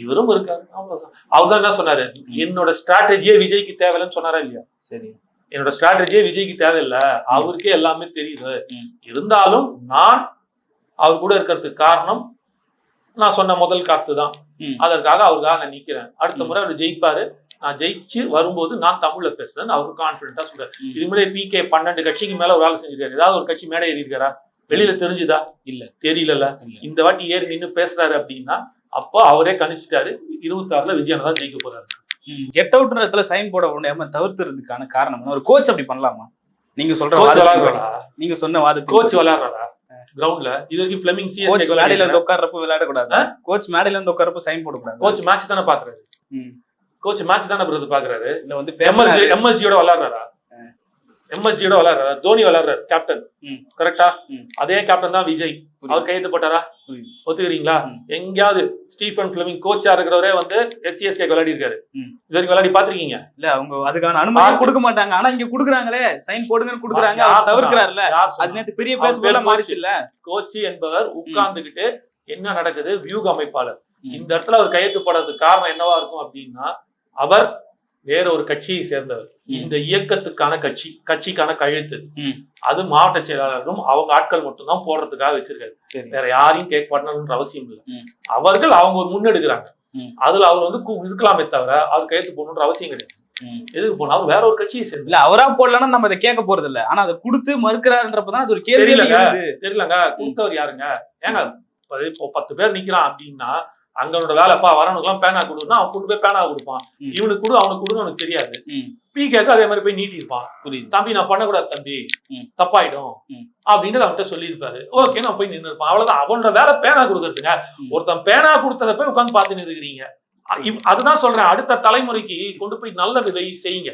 [SPEAKER 1] இவரும் இருக்காரு. அவ்வளவுதான். அவர் தான் என்ன சொன்னாரு, என்னோட ஸ்ட்ராட்டஜியே விஜய்க்கு தேவையில்லைன்னு சொன்னாரா இல்லையா? சரி, என்னோட ஸ்ட்ராட்டஜியே விஜய்க்கு தேவையில்லை, அவருக்கே எல்லாமே தெரியுது. இருந்தாலும் நான் அவர் கூட இருக்கிறதுக்கு காரணம் நான் சொன்ன முதல் காத்து தான். அதற்காக அவருக்காக நான் நிக்கிறேன். அடுத்த முறை அவர் ஜெயிப்பாரு, நான் ஜெயிச்சு வரும்போது நான் தமிழ்ல பேசுறேன்னு அவருக்கு கான்பிடண்டா சொல்றாரு. இது முன்னாடி PK 12 கட்சிக்கு மேல ஒரு வேலை செஞ்சிருக்காரு. ஏதாவது ஒரு கட்சி மேடை ஏறி இருக்காரா? வெளியில தெரிஞ்சுதா? இல்ல, தெரியல. இந்த வாட்டி ஏறி நின்று பேசுறாரு அப்படின்னா அப்போ அவரே கணிச்சிட்டாரு 26ல விஜயனை தான் ஜெயிக்க போறாரு.
[SPEAKER 2] கெட் அவுட்ன்ற இடத்துல சைன் போட முடியாம தவிர்த்துறதுக்கான காரணம் ஒரு கோச் அப்படி பண்ணலாமா? நீங்க சொல்ற நீங்க சொன்ன வாதத்துக்கு
[SPEAKER 1] கோச் விளையாடுறாரா கிரவுண்ட்ல? இது வரைக்கும் ஃபிளெமிங்
[SPEAKER 2] கோச் மேடையில வந்து உட்கார்றப்ப விளையாட கூடாது. கோச் மேடையில வந்து உட்கார்றப்ப சைன் போட கூடாது.
[SPEAKER 1] கோச் மேட்ச் தானே பாக்குறாரு. கோச் மேட்ச் தானே பிரதர் பாக்குறாரு. இல்ல வந்து MSG யோட விளையாடுறாரா? எம்எஸ்ஜியோட விளையாடுறாரு, தோனி விளையாடுறாரு கேப்டன், கரெக்டா? அதே கேப்டன் தான் விஜய். அவர் கையெழுத்து போட்டாரா? ஒத்துக்கிறீங்களா? எங்கேயாவது ஸ்டீஃபன் பிளமிங் கோச்சா இருக்கிறவரே வந்து SCSK விளையாடி இருக்காரு. இது வரைக்கும் விளையாடி பாத்திருக்கீங்க?
[SPEAKER 2] இல்ல, அவங்க அதுக்கான அனுமதி கொடுக்க மாட்டாங்க. ஆனா இங்க குடுக்குறாங்களே, சைன் போடுங்கன்னு குடுக்குறாங்க, தவிர்க்கிறாருல. அது நேத்து பெரிய பேசுபொருளா மாறிச்சு இல்ல.
[SPEAKER 1] கோச் என்பவர் உட்கார்ந்துகிட்டு என்ன நடக்குது வியூக அமைப்பாளர். இந்த இடத்துல அவர் கையெழுத்து போடுறதுக்கு காரணம் என்னவா இருக்கும் அப்படின்னா, அவர் வேற ஒரு கட்சியை சேர்ந்தவர். இந்த இயக்கத்துக்கான கட்சிக்கான கையெழுத்து அது மாவட்ட செயலாளரும் அவங்க ஆட்கள் மட்டும் தான் போடுறதுக்காக வச்சிருக்காரு. வேற யாரையும் கேட்க பண்ணணும்ன்ற அவசியம் இல்லை. அவர்கள் அவங்க ஒரு முன்னெடுக்கிறாங்க. அதுல அவர் வந்து இருக்கலாமே தவிர அவர் கையெழுத்து போடணுன்ற அவசியம் கிடையாது. எதுக்கு போனா அவர் வேற ஒரு கட்சியை சேர்ந்து
[SPEAKER 2] இல்ல, அவரா போடலன்னா நம்ம இதை கேட்க போறது இல்ல. ஆனா அதை கொடுத்து மறுக்கிறாருன்றப்பதான் அது ஒரு கேள்வி.
[SPEAKER 1] தெரியலங்க, கொடுத்தவர் யாருங்க? ஏங்க இப்போ 10 பேர் நிக்கிறான் அப்படின்னா அங்கனோட வேலைப்பா வரவனுக்குலாம் பேனா கொடுன்னா அவன் கூட்டு போய் பேனா கொடுப்பான். இவனுக்கு கொடு அவனுக்கு கொடுன்னு அவனுக்கு தெரியாது. PK அதே மாதிரி போய் நீட்டி இருப்பான். தம்பி நான் பண்ணக்கூடாது தம்பி, தப்பாயிடும் அப்படின்னு அவன்கிட்ட சொல்லியிருப்பாரு. ஓகே, நான் போய் நின்று இருப்பான். அவ்வளவுதான். அவனோட வேலை பேனா கொடுக்கறதுங்க. ஒருத்தன் பேனா கொடுத்தத போய் உட்காந்து பார்த்துன்னு இருக்கிறீங்க. அதுதான் சொல்றேன், அடுத்த தலைமுறைக்கு கொண்டு போய் நல்லது செய்யுங்க.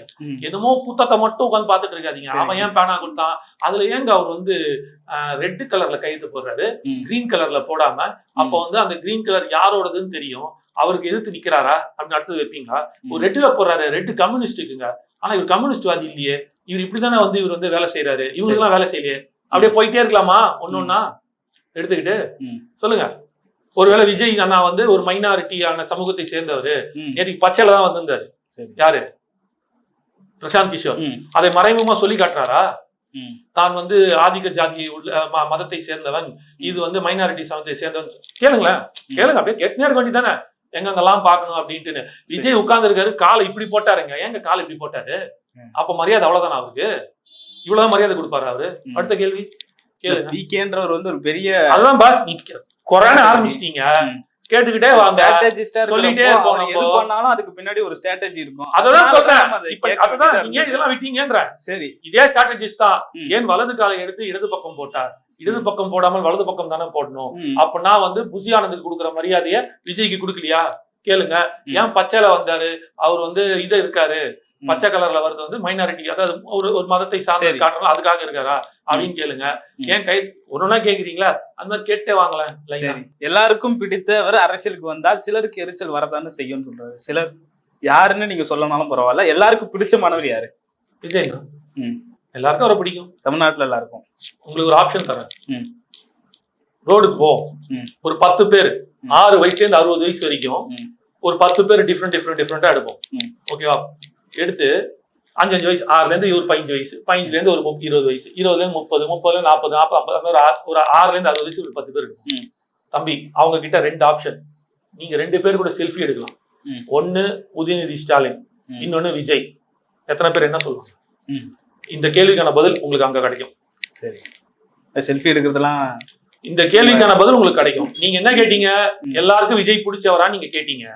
[SPEAKER 1] என்னமோ புத்தத்தை மட்டும் உட்காந்து பார்த்துட்டு இருக்காதீங்க. அவன் ஏன் பேனா கொடுத்தான், அதுல ஏங்க அவர் வந்து ரெட் கலர்ல கையெழுத்து போடுறாரு, கிரீன் கலர்ல போடாம? அப்ப வந்து அந்த கிரீன் கலர் யாரோடதுன்னு தெரியும், அவருக்கு எதிர்த்து நிக்கிறாரா அப்படின்னு அடுத்தது வைப்பீங்களா? ஒரு ரெட்டுல போடுறாரு, ரெட்டு கம்யூனிஸ்டுக்குங்க. ஆனா இவர் கம்யூனிஸ்ட் வாதி இல்லையே, இவர் இப்படித்தானே வந்து இவர் வந்து வேலை செய்யறாரு, இவருக்கு எல்லாம் வேலை செய்யலையே. அப்படியே போயிட்டே இருக்கலாமா ஒன்னொன்னா எடுத்துக்கிட்டு? சொல்லுங்க. ஒருவேளை விஜய் அண்ணா வந்து ஒரு மைனாரிட்டியான சமூகத்தை சேர்ந்தவரு, நேற்றுக்கு பச்சையில தான் வந்திருந்தாரு. யாரு? பிரசாந்த் கிஷோர். அதை மறைமுகமா சொல்லி காட்டுறாரா? தான் வந்து ஆதிக்க ஜாதி மதத்தை சேர்ந்தவன், இது வந்து மைனாரிட்டி சமூகத்தை சேர்ந்தவன். கேளுங்களேன், கேளுங்க, அப்படியே கேட்டுனே இருக்க வேண்டியதானே, எங்கெங்கெல்லாம் பாக்கணும் அப்படின்ட்டு. விஜய் உட்கார்ந்து இருக்காரு, காலை இப்படி போட்டாருங்க. ஏங்க காலை இப்படி போட்டாரு? அப்ப மரியாதை அவ்வளவுதானா அவருக்கு? இவ்வளவுதான் மரியாதை கொடுப்பாரு அவரு? அடுத்த கேள்வி கேளுங்க.
[SPEAKER 2] PKன்றவர் வந்து ஒரு பெரிய,
[SPEAKER 1] அதுதான் பாஸ், கொரோனா ஆரம்பிச்சிட்டீங்க, கேட்டுக்கிட்டே வாங்க, சொல்லிட்டே
[SPEAKER 2] போனாலும் அதுக்கு பின்னாடி ஒரு ஸ்ட்ராட்டஜி இருக்கும்.
[SPEAKER 1] அதான் சொல்றேன். அதுதான் நீங்க இதெல்லாம் விட்டீங்கன்ற. சரி, இதே ஸ்ட்ராட்டஜிஸ் தான். ஏன் வலது காலை எடுத்து இடது பக்கம் போட்டார்? இடது பக்கம் போடாமல் வலது பக்கம் தானே போடணும். அப்படின்னா வந்து புசி ஆனந்துக்கு கொடுக்குற மரியாதைய விஜய்க்கு கொடுக்கலையா? கேளுங்க. ஏன் பச்சையில வந்தாரு? அவர் வந்து இது இருக்காரு, பச்சை கலர்ல வருது வந்து மைனாரிட்டி, அதாவது ஒரு மதத்தை சார்ந்து காட்டுறோம், அதுக்காக இருக்காரா அப்படின்னு கேளுங்க. ஏன் கை ஒண்ணுனா கேக்குறீங்களா? அந்த மாதிரி கேட்டே வாங்கலாம்.
[SPEAKER 2] எல்லாருக்கும் பிடித்தவர் அரசியலுக்கு வந்தால் சிலருக்கு எரிச்சல் வரதான்னு செய்யும் சொல்றாரு. சிலர் யாருன்னு நீங்க சொல்லனாலும் பரவாயில்ல, எல்லாருக்கும் பிடிச்சமானவர் யாரு?
[SPEAKER 1] விஜய் தான். எல்லாருக்கும் அவரை பிடிக்கும்.
[SPEAKER 2] தமிழ்நாட்டுல எல்லாருக்கும்.
[SPEAKER 1] உங்களுக்கு ஒரு ஆப்ஷன் தரேன். ரோடுக்கு போ, ஒரு 10 பேர் 6 வயசுல இருந்து 60 வயசு வரைக்கும் ஒரு 10 பேர் டிஃப்ரெண்டா எடுப்போம். ஓகேவா? எடுத்து 5 வயசு, 6ல இருந்து ஒரு 15 வயசு, 15ல இருந்து ஒரு 20 வயசு, 20ல இருந்து 30, 30ல இருந்து 40, 40 ஒரு 6ல இருந்து 60 வயசு ஒரு 10 பேர் எடுக்கும். தம்பி, அவங்க கிட்ட 2 ஆப்ஷன். நீங்க 2 பேர் கூட செல்ஃபி எடுக்கலாம். ஒன்னு உதயநிதி ஸ்டாலின், இன்னொன்னு விஜய். எத்தனை பேர் என்ன சொல்லுவாங்க? இந்த கேள்விக்கான பதில் உங்களுக்கு அங்க கிடைக்கும்.
[SPEAKER 2] சரி, செல்ஃபி எடுக்கிறதுலாம்
[SPEAKER 1] இந்த கேள்விக்கான பதில் உங்களுக்கு கிடைக்கும். நீங்க என்ன கேட்டீங்க? எல்லாருக்கும் விஜய் பிடிச்சவரா நீங்க கேட்டீங்க.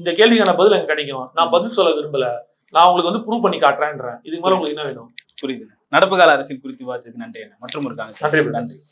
[SPEAKER 1] இந்த கேள்விக்கான பதில் அங்க கிடைக்கும். நான் பதில் சொல்ல விரும்பல, நான் உங்களுக்கு வந்து ப்ரூவ் பண்ணி காட்டுறேன்றேன். இதுக்கு மேல உங்களுக்கு என்ன வேணும்?
[SPEAKER 2] புரியுது. நடப்பு கால அரசியல் குறித்து வாசித்து நன்றி. மற்றும் ஒரு
[SPEAKER 1] நன்றி.